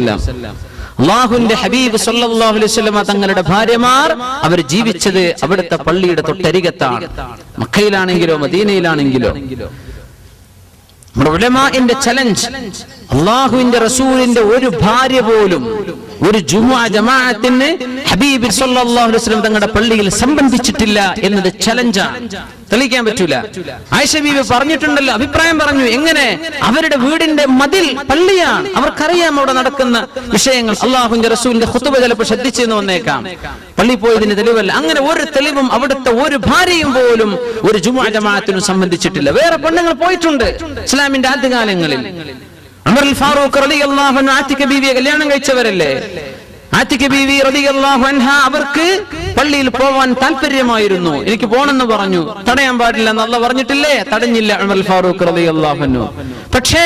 അല്ലാഹുവിന്റെ ഹബീബ് സല്ലല്ലാഹു അലൈഹി വസല്ലം തങ്ങളുടെ ഭാര്യമാർ അവർ ജീവിച്ചത് അവിടുത്തെ പള്ളിയുടെ തൊട്ടരികത്താണ്. മക്കയിലാണെങ്കിലോ മദീനയിലാണെങ്കിലോ. നമ്മുടെ ഉലമാഇന്റെ ചലഞ്ച്, അല്ലാഹുവിന്റെ റസൂലിന്റെ ഒരു ഭാര്യ പോലും ഒരു ജുമുഅ ജമാഅത്തിന് ഹബീബ് സല്ലല്ലാഹു അലൈഹി വസല്ലം തങ്ങളുടെ പള്ളിയിൽ സംബന്ധിച്ചിട്ടില്ല എന്നത് ചലഞ്ചാണ്. തെളിയിക്കാൻ പറ്റൂല. ആയിഷ ബീവി പറഞ്ഞിട്ടുണ്ടല്ലോ, അഭിപ്രായം പറഞ്ഞു. എങ്ങനെ? അവരുടെ വീടിന്റെ മതിൽ പള്ളിയാണ്, അവർക്കറിയാം അവിടെ നടക്കുന്ന വിഷയങ്ങൾ. അല്ലാഹുവിന്റെ റസൂലിന്റെ ഖുതുബ ചിലപ്പോൾ ശ്രദ്ധിച്ചെന്ന് വന്നേക്കാം, പള്ളി പോയതിന് തെളിവല്ല. അങ്ങനെ ഒരു തെളിവും അവിടുത്തെ ഒരു ഭാര്യയും പോലും ഒരു ജുമുഅ ജമാഅത്തിനും സംബന്ധിച്ചിട്ടില്ല. വേറെ പെണ്ണുങ്ങൾ പോയിട്ടുണ്ട് ഇസ്ലാമിന്റെ ആദ്യകാലങ്ങളിൽ. ഉമർ ഫാറൂഖ് റളിയല്ലാഹു അൻഹു ആതിക ബീവിയെ കല്യാണം കഴിച്ചവരല്ലേ. ആതിക ബീവി റളിയല്ലാഹു അൻഹ അവർക്ക് പള്ളിയിൽ പോവാൻ താല്പര്യമായിരുന്നു. എനിക്ക് പോണെന്ന് പറഞ്ഞു. തടയാൻ പാടില്ല എന്ന് അല്ലാഹു പറഞ്ഞിട്ടില്ലേ? തടഞ്ഞില്ല ഉമർ ഫാറൂഖ് റളിയല്ലാഹു അൻഹു. പക്ഷേ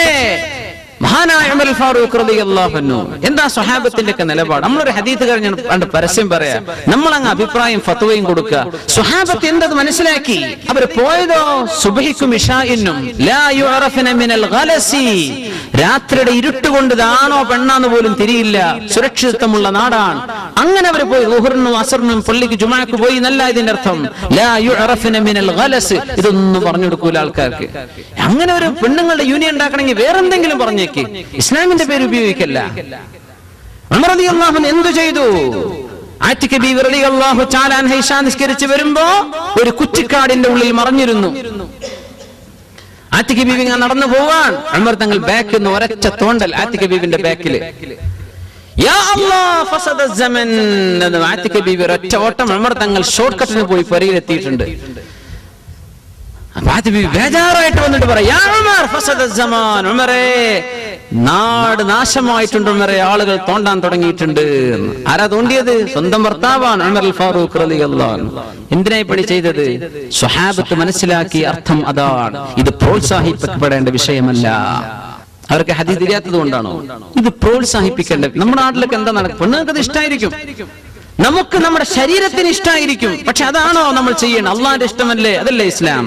മഹാനായ ഉമർ ഫാറൂഖ് റളിയല്ലാഹു അൻഹു എന്താ സ്വഹാബത്തിന്റെ ഒക്കെ നിലപാട്? നമ്മളൊരു ഹദീസ് കഴിഞ്ഞ പരസ്യം പറയാം, നമ്മളങ്ങ് അഭിപ്രായം ഫത്വയും കൊടുക്കുക. സ്വഹാബത്ത് എന്തത് മനസ്സിലാക്കി? അവർ പോയതോ സുബ്ഹിക്കും ഇശാഇനും ലാ യുഅറഫന മിനൽ ഗലസി, രാത്രിയുടെ ഇരുട്ടുകൊണ്ട് ഇതാണോ പെണ്ണാന്ന് പോലും തിരിയില്ല, സുരക്ഷിതത്വമുള്ള നാടാണ്. അങ്ങനെ അവർ പോയി ളുഹറിനും അസറിനും പള്ളിക്ക് ജുമാക്ക് പോയി എന്നല്ല ഇതിന്റെ അർത്ഥം. ലാ യുഅറഫന മിനൽ ഗലസ്, ഇതൊന്നും പറഞ്ഞു കൊടുക്കൂല ആൾക്കാർക്ക്. അങ്ങനെ ഒരു പെണ്ണുങ്ങളുടെ യൂണിയൻ ഉണ്ടാക്കണമെങ്കിൽ വേറെന്തെങ്കിലും പറഞ്ഞേക്ക്, ഇസ്ലാമിന്റെ പേര് ഉപയോഗിക്കല്ല. ഉമർ റളിയല്ലാഹു അൻഹു എന്തു ചെയ്തു? ആതിക ബീവി റളിയല്ലാഹു തആല അൻഹ ഇശാ നിസ്കരിച്ച് വരുമ്പോ ഒരു കുറ്റിക്കാടിന്റെ ഉള്ളിൽ മറഞ്ഞിരുന്നു. ആതിക ബീവി നടന്നു പോവാൻ ഉമർ തങ്ങൾ ബാക്കിൽ നിന്ന് ഒരൊറ്റ തോണ്ടൽ ആതിക ബീവിന്റെ ബാക്കിൽ. യാ അല്ലാഹ് ഫസദ സമൻ എന്ന് ആതിക ബീവി ഒരൊറ്റ ഓട്ടം ഉമർ തങ്ങൾ ഷോർട്ട് കട്ടിന് പോയി പരിയിലെത്തിയിട്ടുണ്ട്. ബേജാറായിട്ട് വന്നിട്ട് പറയാ, ഉമറേ നാട് നാശമായിട്ടുണ്ട് ഉമറേ, ആളുകൾ തോണ്ടാൻ തുടങ്ങിയിട്ടുണ്ട്. ആരാ തോണ്ടിയത്? സ്വന്തം ഭർത്താവാണ് ഉമർ ഫാറൂഖ് റളിയല്ലാഹു അൻഹു. എന്തിനായി പണി ചെയ്തത്? സ്വഹാബത്ത് മനസ്സിലാക്കിയ അർത്ഥം അതാണ്. ഇത് പ്രോത്സാഹിപ്പിക്കപ്പെടേണ്ട വിഷയമല്ല. അവർക്ക് ഹദീസ് ഇല്ലാത്തത് കൊണ്ടാണോ? ഇത് പ്രോത്സാഹിപ്പിക്കേണ്ട. നമ്മുടെ നാട്ടിലൊക്കെ എന്താ നടക്കും? പെണ്ണുങ്ങൾക്ക് ഇഷ്ടമായിരിക്കും, നമുക്ക് നമ്മുടെ ശരീരത്തിന് ഇഷ്ടമായിരിക്കും. പക്ഷെ അതാണോ നമ്മൾ ചെയ്യണം? അള്ളാന്റെ ഇഷ്ടമല്ലേ? അതല്ലേ ഇസ്ലാം.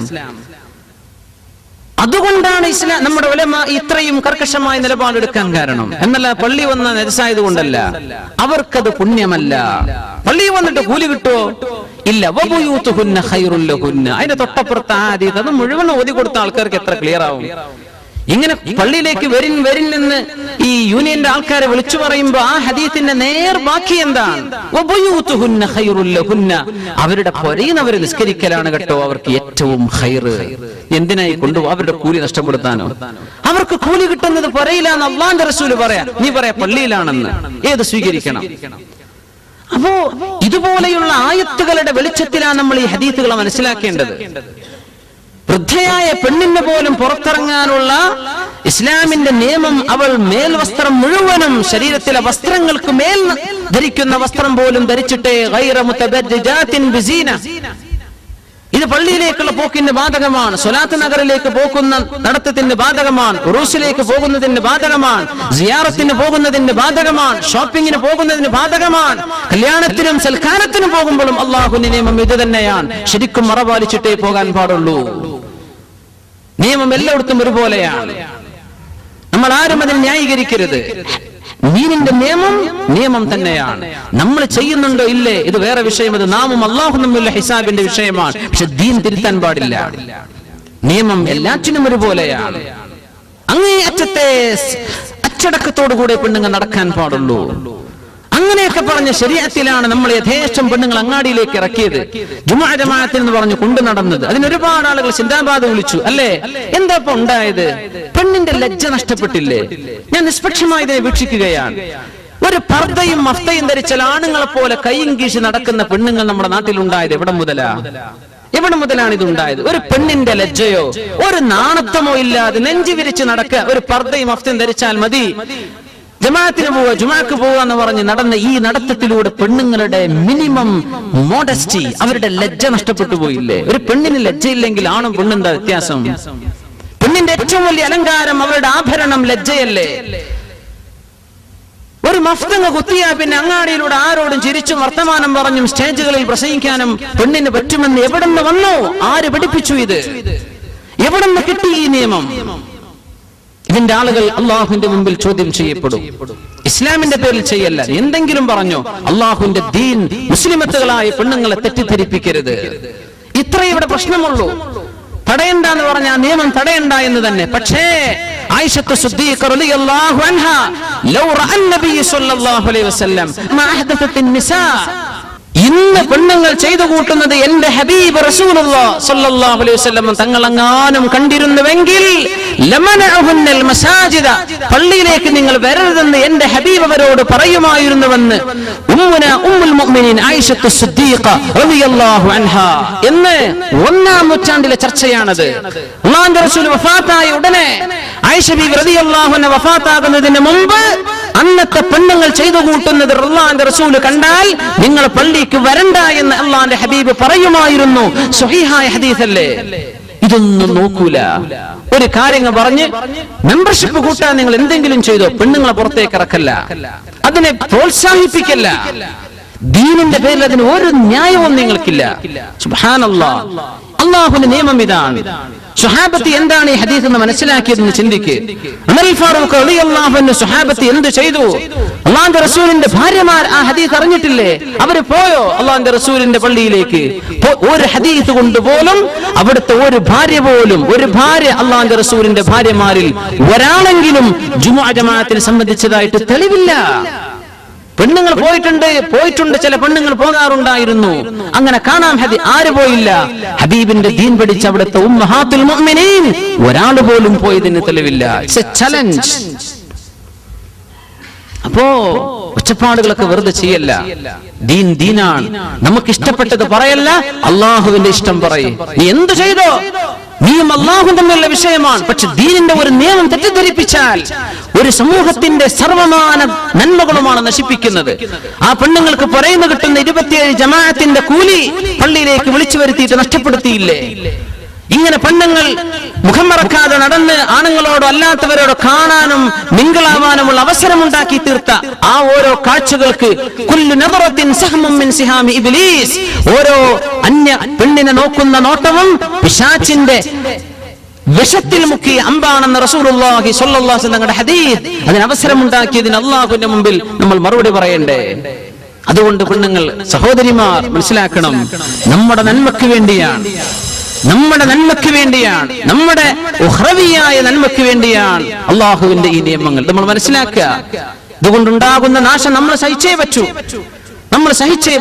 അതുകൊണ്ടാണ് ഇസ്ലാം നമ്മുടെ ഉലമാ ഇത്രയും കർക്കശമായ നിലപാടെടുക്കാൻ കാരണം. എന്നല്ല പള്ളി വന്ന നജസായത് കൊണ്ടല്ല, അവർക്കത് പുണ്യമല്ല. പള്ളി വന്നിട്ട് കൂലി കിട്ടുമോ? ഇല്ല. വബുയൂതുഹുന്ന ഖൈറുൽ ലഹുന്ന, അതിന്റെ തൊട്ടപ്പുറത്ത് ആദീത് അത് മുഴുവൻ ഓതി കൊടുത്ത ആൾക്കാർക്ക് എത്ര ക്ലിയർ ആവും. ഇങ്ങനെ പള്ളിയിലേക്ക് വരിൻ എന്ന് ഈ യൂണിയന്റെ ആൾക്കാരെ വിളിച്ചു പറയുമ്പോ ആ ഹദീസിന്റെ നേർ ബാക്കി എന്താണ്? വബുയൂതുഹുന്ന ഖൈറുൽ ലഹുന്ന, അവരുടെ പൊരയിൽ അവർ നിസ്കരിക്കലാണ് കേട്ടോ അവർക്ക് ഏറ്റവും ഖൈറ്. എന്തിനായി കൊണ്ടുപോകും? അവരുടെ കൂലി നഷ്ടപ്പെടുത്താനോ? അവർക്ക് കൂലി കിട്ടുന്നത് പൊരയിലാന്ന് അല്ലാഹുവിന്റെ റസൂൽ പറയാ, നീ പറയാ പള്ളിയിലാണെന്ന്. ഏത് സ്വീകരിക്കണം? അപ്പോ ഇതുപോലെയുള്ള ആയത്തുകളുടെ വെളിച്ചത്തിലാണ് നമ്മൾ ഈ ഹദീസുകളെ മനസ്സിലാക്കേണ്ടത്. വൃദ്ധയായ പെണ്ണിന് പോലും പുറത്തിറങ്ങാനുള്ള ഇസ്ലാമിന്റെ നിയമം, അവൾ മേൽവസ്ത്രം മുഴുവനും ശരീരത്തിലെ വസ്ത്രങ്ങൾക്ക് മേൽ ധരിക്കുന്ന വസ്ത്രം പോലും ധരിച്ചിട്ടേ ഗൈറ മുതബദ്ദിജാത്തിൻ ബിസീന. ഇത് പള്ളിയിലേക്കുള്ള പോക്കിന് ബാധകമാണ്, സ്വലാത്ത് നഗറിലേക്ക് പോകുന്ന നടത്തത്തിന് ബാധകമാണ്, ഉറൂസിലേക്ക് പോകുന്നതിന് ബാധകമാണ്, സിയാറത്തിന് പോകുന്നതിന് ബാധകമാണ്, ഷോപ്പിങ്ങിന് പോകുന്നതിന് ബാധകമാണ്, കല്യാണത്തിനും സൽക്കാരത്തിനും പോകുമ്പോഴും അള്ളാഹുവിന്റെ നിയമം ഇത് തന്നെയാണ്. ശരിക്കും മറപാലിച്ചിട്ടേ പോകാൻ പാടുള്ളൂ. നിയമം എല്ലായിടത്തും ഒരുപോലെയാണ്. നമ്മൾ ആരും അതിൽ ന്യായീകരിക്കരുത്. ദീനിന്റെ നിയമം തന്നെയാണ്. നമ്മൾ ചെയ്യുന്നുണ്ടോ ഇല്ലേ ഇത് വേറെ വിഷയം. അത് നാമും അല്ലാഹുവും തമ്മിലുള്ള ഹിസാബിന്റെ വിഷയമാണ്. പക്ഷെ ദീൻ തിരുത്താൻ പാടില്ല. നിയമം എല്ലാറ്റിനും ഒരുപോലെയാണ്. അങ്ങേയറ്റത്തെ അച്ചടക്കത്തോടുകൂടെ പെണ്ണുങ്ങൾ നടക്കാൻ പാടുള്ളൂ. അങ്ങനെയൊക്കെ പറഞ്ഞ ശരീഅത്തിലാണ് നമ്മൾ യഥേഷ്ടം പെണ്ണുങ്ങൾ അങ്ങാടിയിലേക്ക് ഇറക്കിയത്. ജുമുഅ ജമാഅത്തിൽ എന്ന് പറഞ്ഞു കൊണ്ടു നടന്നത്. അതിനൊരുപാട് ആളുകൾ സിന്ദാബാദ് വിളിച്ചു അല്ലേ? എന്താ ഇപ്പൊ ഉണ്ടായത്? പെണ്ണിന്റെ ലജ്ജ നഷ്ടപ്പെട്ടില്ലേ? ഞാൻ നിഷ്പക്ഷമായി ഇതിനെ വീക്ഷിക്കുകയാണ്. ഒരു പർദ്ദയും മഫ്തയും ധരിച്ചാൽ ആണുങ്ങളെ പോലെ കൈയും കീശി നടക്കുന്ന പെണ്ണുങ്ങൾ നമ്മുടെ നാട്ടിൽ ഉണ്ടായത് എവിടെ മുതലാണ് ഇതുണ്ടായത്? ഒരു പെണ്ണിന്റെ ലജ്ജയോ ഒരു നാണത്വമോ ഇല്ലാതെ നെഞ്ചു വിരിച്ച് നടക്കുക. ഒരു പർദ്ദയും മഫ്തയും ധരിച്ചാൽ മതി, ജമാഅത്തിന് പോവുക, ജുമാക്ക് പോവുക എന്ന് പറഞ്ഞ് നടന്ന ഈ നടത്തത്തിലൂടെ പെണ്ണുങ്ങളുടെ മിനിമം മോഡസ്റ്റി, അവരുടെ ലജ്ജ നഷ്ടപ്പെട്ടു പോയില്ലേ? ഒരു പെണ്ണിന് ലജ്ജയില്ലെങ്കിൽ ആണും പെണ്ണെന്താ വ്യത്യാസം? പെണ്ണിന്റെ ഏറ്റവും വലിയ അലങ്കാരം അവരുടെ ആഭരണം ലജ്ജയല്ലേ? ഒരു മഫ്തങ്ങ് കുത്തിയാ പിന്നെ അങ്ങാടിയിലൂടെ ആരോടും ചിരിച്ചും വർത്തമാനം പറഞ്ഞും സ്റ്റേജുകളിൽ പ്രസംഗിക്കാനും പെണ്ണിന് പറ്റുമെന്ന് എവിടെന്ന് വന്നോ? ആര് പഠിപ്പിച്ചു ഇത്? എവിടെന്ന് കിട്ടി ഈ നിയമം? ഇതിന്റെ ആളുകൾ അള്ളാഹുവിന്റെ മുമ്പിൽ ചോദ്യം ചെയ്യപ്പെടും. ഇസ്ലാമിന്റെ പേരിൽ ചെയ്യല്ല, എന്തെങ്കിലും പറഞ്ഞോ, അള്ളാഹുവിന്റെ ദീൻ, മുസ്ലിമത്തുകളായ പെണ്ണുങ്ങളെ തെറ്റിദ്ധരിപ്പിക്കരുത്. ഇത്രയേ ഇവിടെ പ്രശ്നമുള്ളൂ. തടയണ്ട എന്ന് പറഞ്ഞ നിയമം തടയണ്ട എന്ന് തന്നെ. പക്ഷേ ആയിഷത്ത് സിദ്ദീഖ റളിയല്ലാഹു അൻഹാ ലൗ റഅൻ നബി സ്വല്ലല്ലാഹു അലൈഹി വസല്ലം മാ അഹ്ദസത്തിൻ നിസാ, ഇന്ന് പെണ്ണുങ്ങൾ ചെയ്തു കൂട്ടുന്നത് എന്റെ ഹബീബ് റസൂലുള്ളാഹി സ്വല്ലല്ലാഹു അലൈഹി വസല്ലം തങ്ങളെങ്ങാനും കണ്ടിരുന്നുവെങ്കിൽ ലമനഅഹുന്നൽ മസാജിദ, പള്ളിയിലേക്ക് നിങ്ങൾ വരരുതെന്ന് എന്റെ ഹബീബ് അവരോട് പറയുമായിരുന്നുവെന്ന് ഉമ്മുന ഉമ്മുൽ മുഅ്മിനീൻ ആയിഷത്തു സിദ്ദീഖ റളിയല്ലാഹു അൻഹാ എന്ന് 1-ാം നൂറ്റാണ്ടിലെ ചർച്ചയാണത്. അല്ലാഹുവിന്റെ റസൂൽ വഫാത്തായ ഉടനെ ആയിഷ ബീവി റളിയല്ലാഹു അൻഹ വഫാത്താകുന്നതിന് മുമ്പ് അന്നത്തെ പെണ്ണുങ്ങൾ ചെയ്തു കൂട്ടുന്നത് അല്ലാഹുവിന്റെ റസൂൽ കണ്ടാൽ നിങ്ങൾ പള്ളിക്ക് വരണ്ട എന്ന് അല്ലാഹുവിന്റെ ഹബീബ് പറയുമായിരുന്നു. സ്വഹീഹായ ഹദീസല്ലേ. ഇതൊന്നും നോക്കൂല. ഒരു കാര്യങ്ങൾ പറഞ്ഞ് മെമ്പർഷിപ്പ് കൂട്ടാൻ നിങ്ങൾ എന്തെങ്കിലും ചെയ്തോ, പെണ്ണുങ്ങളെ പുറത്തേക്ക് ഇറക്കല്ല, അതിനെ പ്രോത്സാഹിപ്പിക്കല്ല. ദീനിന്റെ പേരിൽ അതിന് ഒരു ന്യായവും നിങ്ങൾക്കില്ല. സുബ്ഹാനല്ലാഹ്, അല്ലാഹുവിന്റെ നിയമം ഇതാണ്. സ്വഹാബത്തി എന്താണ് ഈ ഹദീസ് എന്ന് മനസ്സിലാക്കിയതെന്ന് ചിന്തിക്ക്. ഉമർ ഫാറൂഖ് റളിയല്ലാഹു അൻഹു സ്വഹാബത്തി എന്ത് ചെയ്തു? അല്ലാഹുവിന്റെ റസൂലിന്റെ ഭാര്യമാർ ആ ഹദീസ് അറിഞ്ഞിട്ടില്ലേ? അവര് പോയോ അല്ലാഹുവിന്റെ റസൂലിന്റെ പള്ളിയിലേക്ക്? ഒരു ഹദീസ് കൊണ്ട് പോലും അവിടുത്തെ ഒരു ഭാര്യ അല്ലാഹുവിന്റെ റസൂലിന്റെ ഭാര്യമാരിൽ ഒരാളെങ്കിലും ജുമുഅ ജമാഅത്തിനെ സംബന്ധിച്ചതായിട്ട് തെളിവില്ല. പെണ്ണുങ്ങൾ പോയിട്ടുണ്ട്, ചില പെണ്ണുങ്ങൾ പോകാറുണ്ടായിരുന്നു. അങ്ങനെ കാണാം. ആര് പോയില്ല? ഹബീബിന്റെ ദീൻ പഠിച്ച അവിടുത്തെ ഉമ്മഹാത്തുൽ മുഅ്മിനീൻ ഒരാൾ പോലും പോയതിന് തെളിവില്ല. It's a challenge. അപ്പോ ഒച്ചപ്പാടുകളൊക്കെ വെറുതെ ചെയ്യല്ല. ദീനാണ്. നമുക്ക് ഇഷ്ടപ്പെട്ടത് പറയല്ല, അള്ളാഹുവിന്റെ ഇഷ്ടം പറയും. നീ എന്ത് ചെയ്തോ, നീയും അള്ളാഹും തമ്മിലുള്ള വിഷയമാണ്. പക്ഷെ ദീനിന്റെ ഒരു നിയമം തെറ്റിദ്ധരിപ്പിച്ചാൽ ഒരു സമൂഹത്തിന്റെ സർവമാന നന്മകളുമാണ് നശിപ്പിക്കുന്നത്. ആ പെണ്ണുങ്ങൾക്ക് പറയുന്ന കിട്ടുന്ന 27 ജമാഅത്തിന്റെ കൂലി പള്ളിയിലേക്ക് വിളിച്ചു വരുത്തിയിട്ട് നഷ്ടപ്പെടുത്തിയില്ലേ? ഇങ്ങനെ പെണ്ണുങ്ങൾ മുഖം മറക്കാതെ നടന്ന് ആണുങ്ങളോടോ അല്ലാത്തവരോടോ കാണാനും മിങ്കിളാവാനുമുള്ള അവസരമുണ്ടാക്കി തീർത്ത ആ ഓരോ കാഴ്ചകൾക്ക് കുല്ലു നദറത്തിൻ സഹ്മും മിൻ സിഹാമി ഇബ്ലീസ്, ഓരോ അന്യ പെണ്ണിനെ നോക്കുന്ന നോട്ടവും പിശാചിന്റെ വിഷത്തിൽ മുക്കിയ അമ്പാണെന്ന് റസൂലുള്ളാഹി സ്വല്ലല്ലാഹു അലൈഹി വസല്ലം തങ്ങളുടെ ഹദീസ്. അതിന് അവസരമുണ്ടാക്കിയതിന് അല്ലാഹുവിന്റെ മുമ്പിൽ നമ്മൾ മറുപടി പറയണ്ടേ? അതുകൊണ്ട് പെണ്ണുങ്ങൾ, സഹോദരിമാർ മനസ്സിലാക്കണം, നമ്മുടെ നന്മയ്ക്ക് വേണ്ടിയാണ്, നമ്മുടെ ഉഖ്റവിയായ നന്മയ്ക്ക് വേണ്ടിയാണ് അള്ളാഹുവിന്റെ ഈ നിയമങ്ങൾ. നമ്മൾ മനസ്സിലാക്കുക. ഇതുകൊണ്ടുണ്ടാകുന്ന നാശം നമ്മൾ സഹിച്ചേ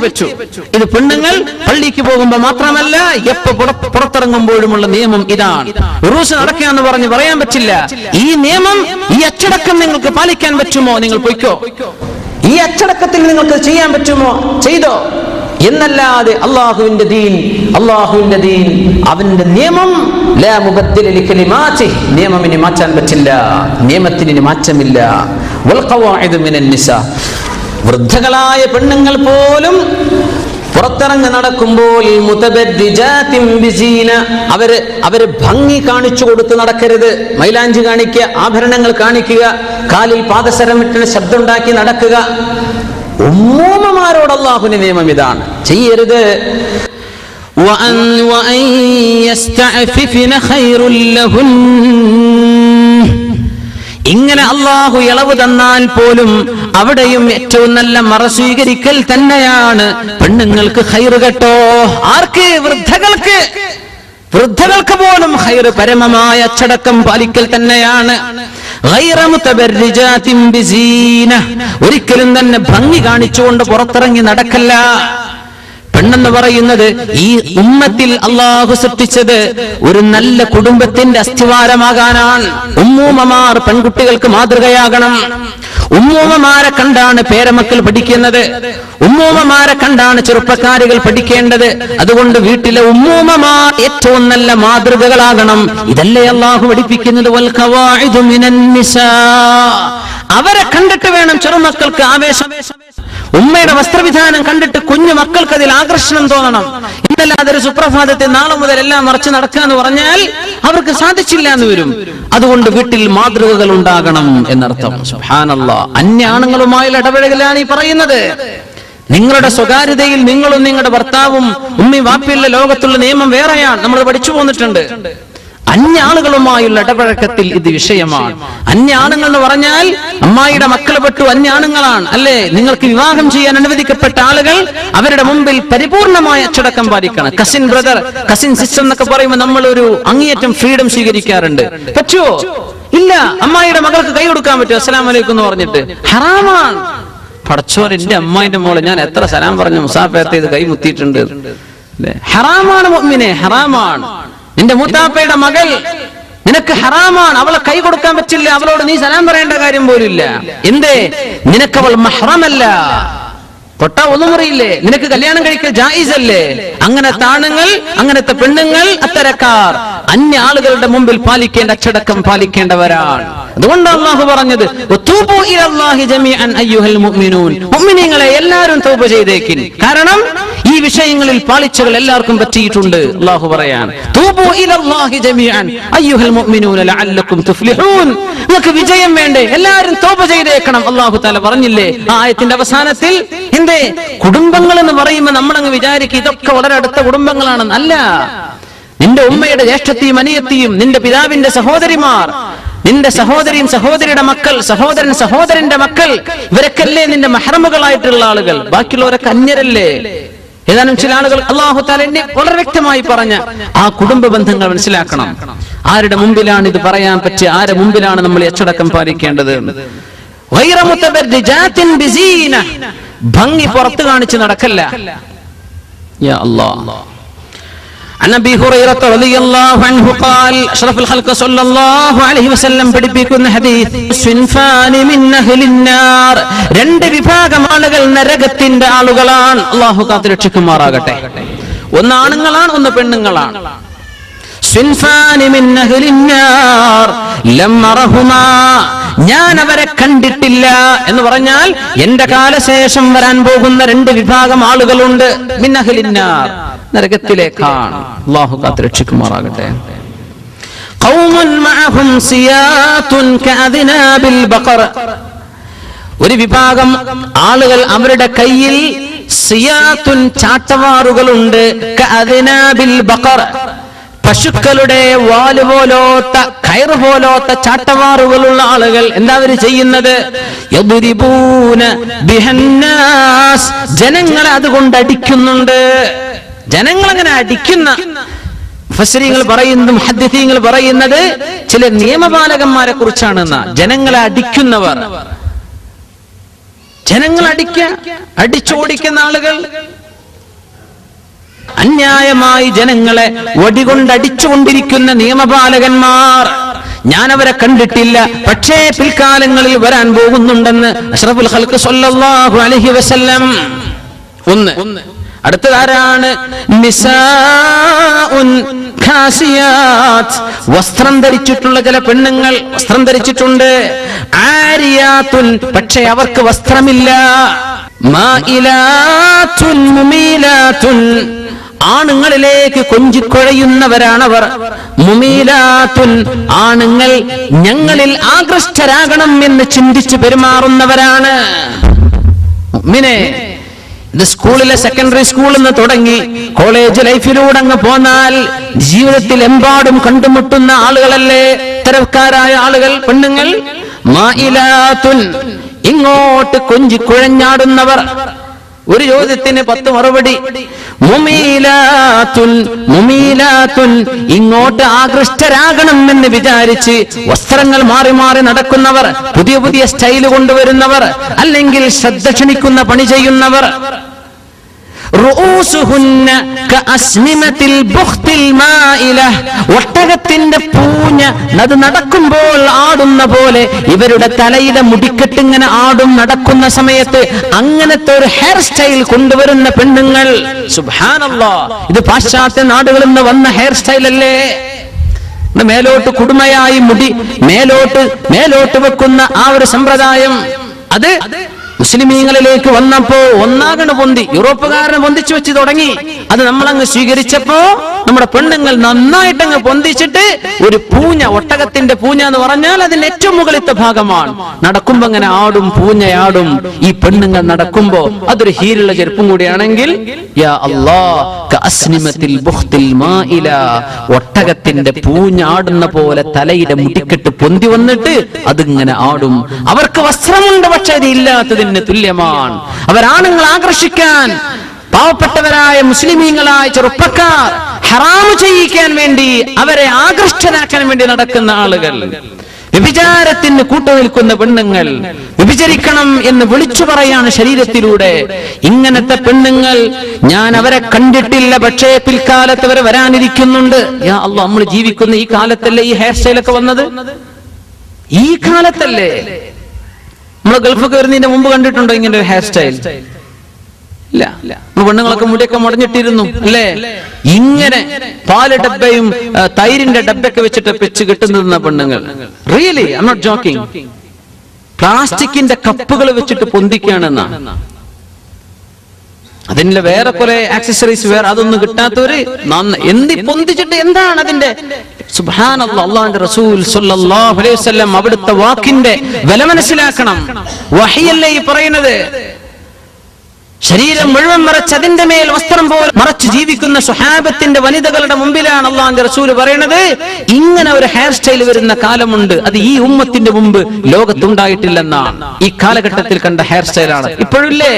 പറ്റൂ. ഇത് പെണ്ണുങ്ങൾ പള്ളിക്ക് പോകുമ്പോൾ മാത്രമല്ല, എപ്പോ പുറത്തിറങ്ങുമ്പോഴുമുള്ള നിയമം ഇതാണ്. ഉറൂസ് നടക്കുക എന്ന് പറയാൻ പറ്റില്ല. ഈ നിയമം, ഈ അച്ചടക്കം നിങ്ങൾക്ക് പാലിക്കാൻ പറ്റുമോ? നിങ്ങൾ പൊയ്ക്കോ. ഈ അച്ചടക്കത്തിൽ നിങ്ങൾക്ക് ചെയ്യാൻ പറ്റുമോ? ചെയ്തോ. എന്നല്ലാതെ അള്ളാഹുവിന്റെ ദീൻ, അവന്റെ നിയമം ലാ മുബദ്ദില ലികലിമാതി, നിയമം ഇനി മാറ്റാൻ പറ്റില്ല, നിയമത്തിന് ഇനി മാറ്റമില്ല. വൽ ഖവാഇദു മിനൻ നിസാ, വൃദ്ധകളായ പെണ്ണുങ്ങൾ പോലും പുറത്തിറങ്ങി നടക്കുമ്പോൾ മുതബദ്ദിജാതിൻ ബിസീന, അവര് ഭംഗി കാണിച്ചു കൊടുത്ത് നടക്കരുത്. മൈലാഞ്ചി കാണിക്കുക, ആഭരണങ്ങൾ കാണിക്കുക, കാലിൽ പാദസരം ഇട്ട് ശബ്ദമുണ്ടാക്കി നടക്കുക. ഉമ്മൂമ്മമാരോട് അല്ലാഹുവിന്റെ നിയമം ഇതാണ്, ചെയ്യരുത്. ഇങ്ങനെ അല്ലാഹു ഇളവ് തന്നാൽ പോലും അവിടെയും ഏറ്റവും നല്ല മറ സ്വീകരിക്കൽ തന്നെയാണ്. പെണ്ണുങ്ങൾക്ക് ഖൈറ് കേട്ടോ. ആർക്ക്? വൃദ്ധകൾക്ക് പോലും ഖൈറ് പരമമായ അച്ചടക്കം പാലിക്കൽ തന്നെയാണ്. ഒരിക്കലും തന്നെ ഭംഗി കാണിച്ചുകൊണ്ട് പുറത്തിറങ്ങി നടക്കല്ല. പെണ്ണെന്ന് പറയുന്നത് ഈ ഉമ്മത്തിൽ അള്ളാഹു സൃഷ്ടിച്ചത് ഒരു നല്ല കുടുംബത്തിന്റെ അസ്ഥിവാരമാകാനാണ്. ഉമ്മൂമ്മമാർ പെൺകുട്ടികൾക്ക് മാതൃകയാകണം. ഉമ്മൂമ്മമാരെ കണ്ടാണ് പേരമക്കൾ പഠിക്കുന്നത്, ഉമ്മൂമ്മമാരെ കണ്ടാണ് ചെറുപ്പക്കാരികൾ പഠിക്കേണ്ടത്. അതുകൊണ്ട് വീട്ടിലെ ഉമ്മൂമ്മമാർ ഏറ്റവും നല്ല മാതൃകകളാകണം. ഇതല്ലേ അള്ളാഹു പഠിപ്പിക്കുന്നത്. വൽ ഖവാഇദു മിനൻ നിസാ, അവരെ കണ്ടിട്ട് വേണം ചെറുമക്കൾക്ക് ആവേശം. ഉമ്മയുടെ വസ്ത്രവിധാനം കണ്ടിട്ട് കുഞ്ഞു മക്കൾക്ക് അതിൽ ആകർഷണം തോന്നണം. ഇന്നല്ലാതെ ഒരു സുപ്രഭാതത്തെ നാളെ മുതൽ എല്ലാം മറച്ചു നടക്കാന്ന് പറഞ്ഞാൽ അവർക്ക് സാധിച്ചില്ല എന്ന് വരും. അതുകൊണ്ട് വീട്ടിൽ മാതൃകകൾ ഉണ്ടാകണം എന്നർത്ഥം. സുബ്ഹാനല്ലാഹ്, അന്യ ആണുങ്ങളുമായുള്ള ഇടപഴകലാണ് ഈ പറയുന്നത്. നിങ്ങളുടെ സ്വകാര്യതയിൽ നിങ്ങളും നിങ്ങളുടെ ഭർത്താവും ഉമ്മയും വാപ്പിയുള്ള ലോകത്തുള്ള നിയമം വേറെയാണ്. നമ്മൾ പഠിച്ചു പോന്നിട്ടുണ്ട്. അന്യ ആളുകളുമായുള്ള ഇടപഴക്കത്തിൽ ഇത് വിഷയമാണ്. അന്യ ആണുങ്ങൾ എന്ന് പറഞ്ഞാൽ അമ്മായിയുടെ മക്കൾ പെട്ടു അന്യ ആണുങ്ങളാണ് അല്ലേ? നിങ്ങൾക്ക് വിവാഹം ചെയ്യാൻ അനുവദിക്കപ്പെട്ട ആളുകൾ അവരുടെ മുമ്പിൽ പരിപൂർണമായ അച്ചടക്കം പാലിക്കണം. കസിൻ ബ്രദർ, കസിൻ സിസ്റ്റർ എന്നൊക്കെ പറയുമ്പോൾ നമ്മൾ ഒരു അങ്ങേയറ്റം ഫ്രീഡം സ്വീകരിക്കാറുണ്ട്. പറ്റുമോ? ഇല്ല. അമ്മായിയുടെ മകൾക്ക് കൈ കൊടുക്കാൻ പറ്റുമോ? അസ്സലാമു അലൈക്കും എന്ന് പറഞ്ഞിട്ട്? ഹറാമാണ്. പടച്ചോൻ, എന്റെ അമ്മായിന്റെ മോളെ ഞാൻ എത്ര സലാം പറഞ്ഞു മുസാഫത്ത് ചെയ്ത് കൈ മുത്തിയിട്ടുണ്ട്. ഹറാമാണ് മുഅ്മിനെ, ഹറാമാണ്. നിന്റെ മൂത്താപ്പയുടെ മകൾ നിനക്ക് ഹറാമാണ്, അവളെ കൈ കൊടുക്കാൻ പറ്റില്ല, അവളോട് നീ സലാം പറയേണ്ട കാര്യം പോലും ഇല്ല. എന്തേ? നിനക്കവൾ മഹ്റമല്ല. തൊട്ടാ ഒന്നും അറിയില്ലേ? നിനക്ക് കല്യാണം കഴിക്കൽ ജായിസ് അല്ലേ? അങ്ങനത്തെ ആണുങ്ങൾ, അങ്ങനത്തെ പെണ്ണുങ്ങൾ, അത്തരക്കാർ അന്യ ആളുകളുടെ മുമ്പിൽ പാലിക്കേണ്ട അച്ചടക്കം പാലിക്കേണ്ടവരാണ്. അതുകൊണ്ട് അല്ലാഹു പറഞ്ഞത് വതൂബു ഇലല്ലാഹി ജമീഅൻ അയ്യുഹൽ മുഅ്മിനൂൻ, മുഅ്മിനീങ്ങളെ എല്ലാവരും തൗബ ചെയ്തേക്കിൻ. കാരണം ഈ വിഷയങ്ങളിൽ പാളിച്ചകൾ എല്ലാവർക്കും പറ്റിയിട്ടുണ്ട്. അല്ലാഹു പറയാൻ തൂബു ഇലല്ലാഹി ജമീഅൻ അയ്യുഹൽ മുഅ്മിനൂന ലഅല്ലക്കും തുഫ്ലിഹൂൻ, നിങ്ങൾക്ക് വിജയം വേണ്ടേ? എല്ലാവരും തൗബ ചെയ്തേക്കണം. അല്ലാഹു തആല പറഞ്ഞില്ലേ ആ ആയത്തിന്റെ അവസാനത്തിൽ? എന്തേ? കുടുംബങ്ങൾ എന്ന് പറയുമ്പോൾ നമ്മളങ്ങ് വിചാരിക്കും ഇതൊക്കെ വളരെ അടുത്ത കുടുംബങ്ങളാണെന്ന്. അല്ല. നിന്റെ ഉമ്മയുടെ ജ്യേഷ്ഠത്തെയും അനിയത്തിയും, നിന്റെ പിതാവിന്റെ സഹോദരിമാർ, നിന്റെ സഹോദരിയും സഹോദരിയുടെ മക്കൾ, സഹോദരൻ സഹോദരന്റെ മക്കൾ, ഇവരൊക്കെയല്ലേ നിന്റെ മഹ്റമുകളായിട്ടുള്ള ആളുകൾ? ബാക്കിയുള്ളവരൊക്കെ അന്യരല്ലേ? ഏതാനും ചില ആളുകൾ അല്ലാഹു തആല വളരെ വ്യക്തമായി പറഞ്ഞ ആ കുടുംബ ബന്ധങ്ങൾ മനസ്സിലാക്കണം. ആരുടെ മുമ്പിലാണ് ഇത് പറയാൻ പറ്റുക? ആരുടെ മുമ്പിലാണ് നമ്മൾ അച്ചടക്കം പാലിക്കേണ്ടത്? ഗൈറ മുതബർരിജാത്തിൻ ബിസീന, ഭംഗി പുറത്ത് കാണിച്ച് നടക്കല്ല. യാ അല്ലാഹ്. عن ابي هريره رضي الله عنه قال اشرف الخلق صلى الله عليه وسلم പഠിപ്പിക്കുന്ന ഹദീസ് സിൻഫാൻ മിൻ അഹ്ലിൻ നാർ, രണ്ട് വിഭാഗം ആളുകൾ നരകത്തിന്റെ ആളുകളാണ്. അല്ലാഹു കാത്തുരക്ഷിക്കുമാറാകട്ടെ. ഒന്ന് ആണുങ്ങളാണ്, ഒന്ന് പെണ്ണുങ്ങളാണ്. സിൻഫാൻ മിൻ അഹ്ലിൻ നാർ ലം അറഹുമാ, ഞാൻ അവരെ കണ്ടിട്ടില്ല എന്ന് പറഞ്ഞാൽ എന്റെ കാലശേഷം വരാൻ പോകുന്ന രണ്ട് വിഭാഗം ആളുകളുണ്ട്. മിൻ അഹ്ലിൻ നാർ, നരകത്തിലേക്കാണ്. അല്ലാഹു കാത്തുരക്ഷിക്കുമാറാകട്ടെ. ഖൗമുൻ മഅഹും സിയാതുൻ കഅദ്നാബിൽ ബഖർ, ഒരു വിഭാഗം ആളുകൾ അവരുടെ കയ്യിൽ സിയാതുൻ ചാട്ടവാറുകളുണ്ട്. കഅദ്നാബിൽ ബഖർ, പശുക്കളുടെ വാല് പോലോത്ത കയറ് പോലോത്ത ചാട്ടവാറുകളുള്ള ആളുകൾ. എന്താ അവർ ചെയ്യുന്നത്? യദ്രിബൂന ബിഹന്നാസ്, ജനങ്ങളെ അതുകൊണ്ട് അടിക്കുന്നുണ്ട്. ജനങ്ങൾ അങ്ങനെ അടിക്കുന്ന മുഫസ്സിരീങ്ങൾ പറയുന്നത്, മുഹദ്ദിസീങ്ങൾ പറയുന്നത് ചില നിയമപാലകന്മാരെ കുറിച്ചാണ്. ജനങ്ങളെ അടിക്കുന്നവർ, ജനങ്ങൾ അടിച്ചോടിക്കുന്ന ആളുകൾ, അന്യായമായി ജനങ്ങളെ വടികൊണ്ടടിച്ചുകൊണ്ടിരിക്കുന്ന നിയമപാലകന്മാർ. ഞാൻ അവരെ കണ്ടിട്ടില്ല, പക്ഷേ പിൽക്കാലങ്ങളിൽ വരാൻ പോകുന്നുണ്ടെന്ന് അഷ്റഫുൽ ഖൽഖ് സ്വല്ലല്ലാഹു അലൈഹി വസല്ലം. ഒന്ന്. അടുത്തതാരാണ്? നിസാഉൻ ഖാസിയാത്ത്, വസ്ത്രം ധരിച്ചിട്ടുള്ള ചില പെണ്ണുങ്ങൾ വസ്ത്രം ധരിച്ചിട്ടുണ്ട്. ആരിയാത്തുൻ, പക്ഷേ അവർക്ക് വസ്ത്രമില്ല. മായിലാത്തുൻ മുമീലാത്തുൻ, ആണുങ്ങളിലേക്ക് കൊഞ്ചിക്കൊഴയുന്നവരാണവർ. മുമീലാത്തുൻ, ആണുങ്ങൾ ഞങ്ങളിൽ ആകൃഷ്ടരാകണം എന്ന് ചിന്തിച്ച് പെരുമാറുന്നവരാണ്. മുഅ്മിനേ, ഇത് സ്കൂളിലെ സെക്കൻഡറി സ്കൂളിൽ നിന്ന് തുടങ്ങി കോളേജ് ലൈഫിലൂടെ അങ്ങ് പോന്നാൽ ജീവിതത്തിൽ എമ്പാടും കണ്ടുമുട്ടുന്ന ആളുകളല്ലേ ഇത്തരക്കാരായ ആളുകൾ, പെണ്ണുങ്ങൾ. മായിലാത്തുൻ, ഇങ്ങോട്ട് കൊഞ്ചിക്കുഴഞ്ഞാടുന്നവർ. ഒരു ചോദ്യത്തിന് 10 മറുപടി. മുമീലാത്തുൻ, മുമീലാത്തുൻ, ഇങ്ങോട്ട് ആകൃഷ്ടരാകണം എന്ന് വിചാരിച്ച് വസ്ത്രങ്ങൾ മാറി മാറി നടക്കുന്നവർ, പുതിയ പുതിയ സ്റ്റൈല് കൊണ്ടുവരുന്നവർ, അല്ലെങ്കിൽ ശ്രദ്ധ ക്ഷണിക്കുന്ന പണി ചെയ്യുന്നവർ. റൂസുഹുന്ന കഅസ്നിമത്തിൽ ബുഖ്തിൽ മായില, ഒട്ടകത്തിന്റെ പൂഞ്ഞ അത് നടക്കുമ്പോൾ ആടുന്ന പോലെ ഇവരുടെ തലയിലെ മുടിക്കെട്ട് ഇങ്ങനെ ആടും നടക്കുന്ന സമയത്ത് അങ്ങനത്തെ ഒരു ഹെയർ സ്റ്റൈൽ കൊണ്ടുവരുന്ന പെണ്ണുങ്ങൾ. സുബ്ഹാനല്ലാഹ്, ഇത് പാശ്ചാത്യ നാടുകളിൽ നിന്ന് വന്ന ഹെയർ സ്റ്റൈൽ അല്ലേ? മേലോട്ട് കുടുമയായി മുടി മേലോട്ട് വെക്കുന്ന ആ ഒരു സമ്പ്രദായം, അത് മുസ്ലിമീങ്ങളിലേക്ക് വന്നപ്പോ ഒന്നാകണ് പൊന്തി, യൂറോപ്പുകാരനെ പൊന്തിച്ചു വെച്ച് തുടങ്ങി. അത് നമ്മളങ്ങ് സ്വീകരിച്ചപ്പോ നമ്മുടെ പെണ്ണുങ്ങൾ നന്നായിട്ടങ്ങ് പൊന്തിച്ചിട്ട് ഒരു പൂഞ്ഞ, ഒട്ടകത്തിന്റെ പൂഞ്ഞ എന്ന് പറഞ്ഞാൽ അതിന്റെ ഏറ്റവും മുകളിലത്തെ ഭാഗമാണ്. നടക്കുമ്പോ അങ്ങനെ ആടും, പൂഞ്ഞയാടും. ഈ പെണ്ണുങ്ങൾ നടക്കുമ്പോ അതൊരു ഹീലുള്ള ചെരുപ്പും കൂടിയാണെങ്കിൽ യാ അല്ലാഹ് കഅസ്നിമത്തിൽ ബുഖ്തിൽ മാഇല, ഒട്ടകത്തിന്റെ പൂഞ്ഞാടുന്ന പോലെ തലയുടെ മുടിക്കെട്ട് പൊന്തി വന്നിട്ട് അതിങ്ങനെ ആടും. അവർക്ക് വസ്ത്രമുണ്ട്, പക്ഷെ അത് ഇല്ലാത്തതിന് തുല്യമാണ്. അവരാണുങ്ങൾ ആകർഷിക്കാൻ, പാവപ്പെട്ടവരായ മുസ്ലിമീങ്ങളായ ചെറുപ്പക്കാർ ഹറാമ് ചെയ്യിക്കാൻ വേണ്ടി, അവരെ ആകർഷ്ടനാക്കാൻ വേണ്ടി നടക്കുന്ന ആളുകൾ, വ്യഭിചാരത്തിന് കൂട്ടുനിൽക്കുന്ന പെണ്ണുങ്ങൾ, വ്യഭിചരിക്കണം എന്ന് വിളിച്ചു പറയാണ് ശരീരത്തിലൂടെ. ഇങ്ങനത്തെ പെണ്ണുങ്ങൾ ഞാൻ അവരെ കണ്ടിട്ടില്ല, പക്ഷേ പിൽക്കാലത്ത് അവരെ വരാനിരിക്കുന്നുണ്ട്. യാ അല്ലാഹ്, നമ്മൾ ജീവിക്കുന്ന ഈ കാലത്തല്ലേ ഈ ഹെയർ സ്റ്റൈലൊക്കെ വന്നത്? ഈ കാലത്തല്ലേ? നമ്മൾ ഗൾഫൊക്കെ വരുന്നതിന്റെ മുമ്പ് കണ്ടിട്ടുണ്ടോ ഇങ്ങനെ ഒരു ഹെയർ സ്റ്റൈൽ? ഇല്ല. പെണ്ണുങ്ങളൊക്കെ മുടിയൊക്കെ മുടഞ്ഞിട്ടിരുന്നു അല്ലേ? ഇങ്ങനെ പാല് ഡബ്ബയും തൈരിന്റെ ഡബ്ബയൊക്കെ വെച്ച് കെട്ടുന്ന പെണ്ണുങ്ങൾ. Really, I am not joking. പ്ലാസ്റ്റിക്കിന്റെ കപ്പുകൾ വെച്ചിട്ട് പൊന്തിക്കുകയാണെന്നാ. അതിന്റെ വേറെ കുറെ ആക്സസറീസ്, വേറെ അതൊന്നും കിട്ടാത്തവര് പൊന്തിച്ചിട്ട് എന്താണ് അതിന്റെ? സുബ്ഹാനല്ലാഹ്, അല്ലാഹുവിന്റെ റസൂൽ സ്വല്ലല്ലാഹു അലൈഹി വസല്ലം അവിടുത്തെ വാക്കിന്റെ വില മനസ്സിലാക്കണം. വഹയല്ലേ ഈ പറയുന്നത്? ശരീരം മുഴുവൻ മറച്ച് അതിന്റെ മേൽ വസ്ത്രം പോലെ മറച്ച് ജീവിക്കുന്ന സ്വഹാബത്തിന്റെ വനിതകളുടെ മുമ്പിലാണ് അല്ലാഹുവിന്റെ റസൂൽ പറയുന്നത്, ഇങ്ങനെ ഒരു ഹെയർ സ്റ്റൈൽ വരുന്ന കാലമുണ്ട്, അത് ഈ ഉമ്മത്തിന്റെ മുമ്പ് ലോകത്തുണ്ടായിട്ടില്ലെന്നാണ്. ഈ കാലഘട്ടത്തിൽ കണ്ട ഹെയർ സ്റ്റൈലാണ് ഇപ്പോഴില്ലേ?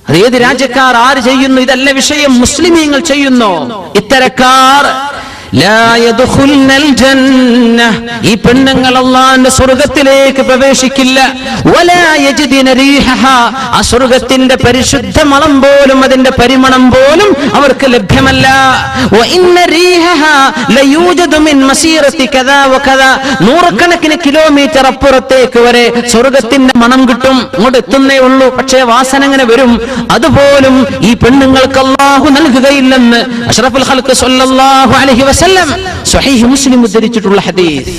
അത് ഏത് രാജ്യക്കാർ ആര് ചെയ്യുന്നു? ഇതല്ല വിഷയം. മുസ്ലിമീങ്ങൾ ചെയ്യുന്നു. ഇത്തരക്കാർ ഈ പെണ്ണുങ്ങൾ അല്ലാഹുവിന്റെ സ്വർഗ്ഗത്തിലേക്ക് പ്രവേശിക്കില്ല. ആ സ്വർഗ്ഗത്തിന്റെ പരിശുദ്ധ മണം പോലും, അതിന്റെ പരിമണം പോലും അവർക്ക് ലഭ്യമല്ല. നൂറുകണക്കിന് കിലോമീറ്റർ അപ്പുറത്തേക്ക് വരെ സ്വർഗ്ഗത്തിന്റെ മണം കിട്ടും. അങ്ങോട്ട് എത്തുന്നേ ഉള്ളൂ, പക്ഷേ വാസന അങ്ങനെ വരും. അതുപോലും ഈ പെണ്ണുങ്ങൾക്ക് അല്ലാഹു നൽകുകയില്ലെന്ന് അഷ്റഫുൽ ഖൽഖ് സ്വല്ലല്ലാഹു അലൈഹി വസല്ലം സ്വഹീഹ് മുസ്ലിം ഉദ്ധരിച്ചിട്ടുള്ള ഹദീസ്.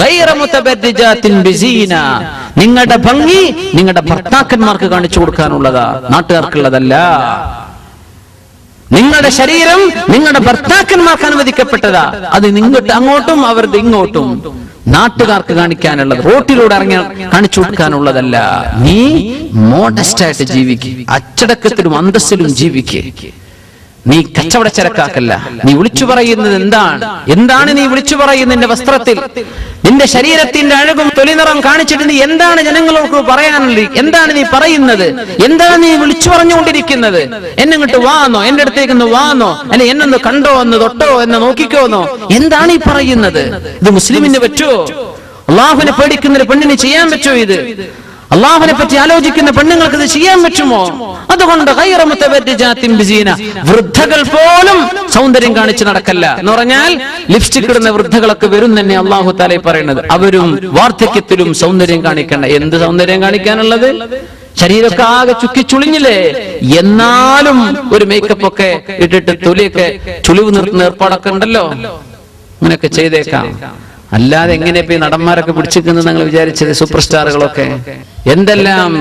ഗൈറ മുതബദ്ദിജാത്തിൻ ബിസീന, നിങ്ങളുടെ ഭംഗി നിങ്ങളുടെ ഭർത്താക്കന്മാർക്ക് കാണിച്ചു കൊടുക്കാനുള്ളതാ, നാട്ടുകാർക്കുള്ളതല്ല. നിങ്ങളുടെ ശരീരം നിങ്ങളുടെ ഭർത്താക്കന്മാർക്ക് അനുവദിക്കപ്പെട്ടതാ. അത് നിങ്ങൾക്ക് അങ്ങോട്ടും അവർക്ക് ഇങ്ങോട്ടും നാട്ടുകാർക്ക് കാണിക്കാനുള്ളത്, റോട്ടിലൂടെ ഇറങ്ങി കാണിച്ചു കൊടുക്കാനുള്ളതല്ല. നീ മോഡസ്റ്റ് ആയിട്ട് ജീവിക്കുക, അച്ചടക്കത്തിലും അന്തസ്സിലും ജീവിക്കുക. നീ കച്ചവടച്ചരക്കാക്കല്ല. നീ വിളിച്ചു പറയുന്നത് എന്താണ് നീ വിളിച്ചു പറയുന്നത്? നിന്റെ വസ്ത്രത്തിൽ, നിന്റെ ശരീരത്തിന്റെ അഴകും തൊലിനിറം കാണിച്ചിട്ട് നീ എന്താണ് ജനങ്ങളോട് പറയാനുള്ളത്? എന്താണ് നീ പറയുന്നത്? എന്താണ് നീ വിളിച്ചു പറഞ്ഞുകൊണ്ടിരിക്കുന്നത്? എന്നെ ഇങ്ങോട്ട് വാന്നോ, എന്റെ അടുത്തേക്ക് വാന്നോ, അല്ലെ എന്നൊന്ന് കണ്ടോ, ഒന്ന് തൊട്ടോ, എന്ന് നോക്കിക്കോന്നോ? എന്താണ് ഈ പറയുന്നത്? ഇത് മുസ്ലിമിന് പറ്റുമോ? അള്ളാഹുവിനെ പേടിക്കുന്ന ഒരു പെണ്ണിന് ചെയ്യാൻ പറ്റുമോ ഇത്? അള്ളാഹുവിനെ പറ്റി ആലോചിക്കുന്ന പെണ്ണുങ്ങൾക്ക് ഇത് ചെയ്യാൻ പറ്റുമോ? അതുകൊണ്ട് ഗൈറ മുതബദ്ദിജാത്തിൻ ബിസീന, വൃദ്ധകൾ പോലും സൗന്ദര്യം കാണിച്ച് നടക്കല്ല എന്ന് പറഞ്ഞാൽ ലിപ്സ്റ്റിക് ഇടുന്ന വൃദ്ധകളൊക്കെ വരും തന്നെ അള്ളാഹു തആല പറയുന്നത്. അവരും വാർദ്ധക്യത്തിലും സൗന്ദര്യം കാണിക്കണ്ട. എന്ത് സൗന്ദര്യം കാണിക്കാനുള്ളത്? ശരീരമൊക്കെ ആകെ ചുക്കിച്ചുളിഞ്ഞില്ലേ? എന്നാലും ഒരു മേക്കപ്പ് ഒക്കെ ഇട്ടിട്ട് തൊലിയൊക്കെ ചുളിവ് നിർത്തുന്ന ഏർപ്പാടൊക്കെ ഉണ്ടല്ലോ, അങ്ങനെയൊക്കെ ചെയ്തേക്കാം. അല്ലാതെ എങ്ങനെ ഇപ്പൊ ഈ നടന്മാരൊക്കെ പിടിച്ചിരിക്കുന്നത് നിങ്ങൾ വിചാരിച്ചത്? സൂപ്പർ സ്റ്റാറുകളൊക്കെ എന്തെല്ലാം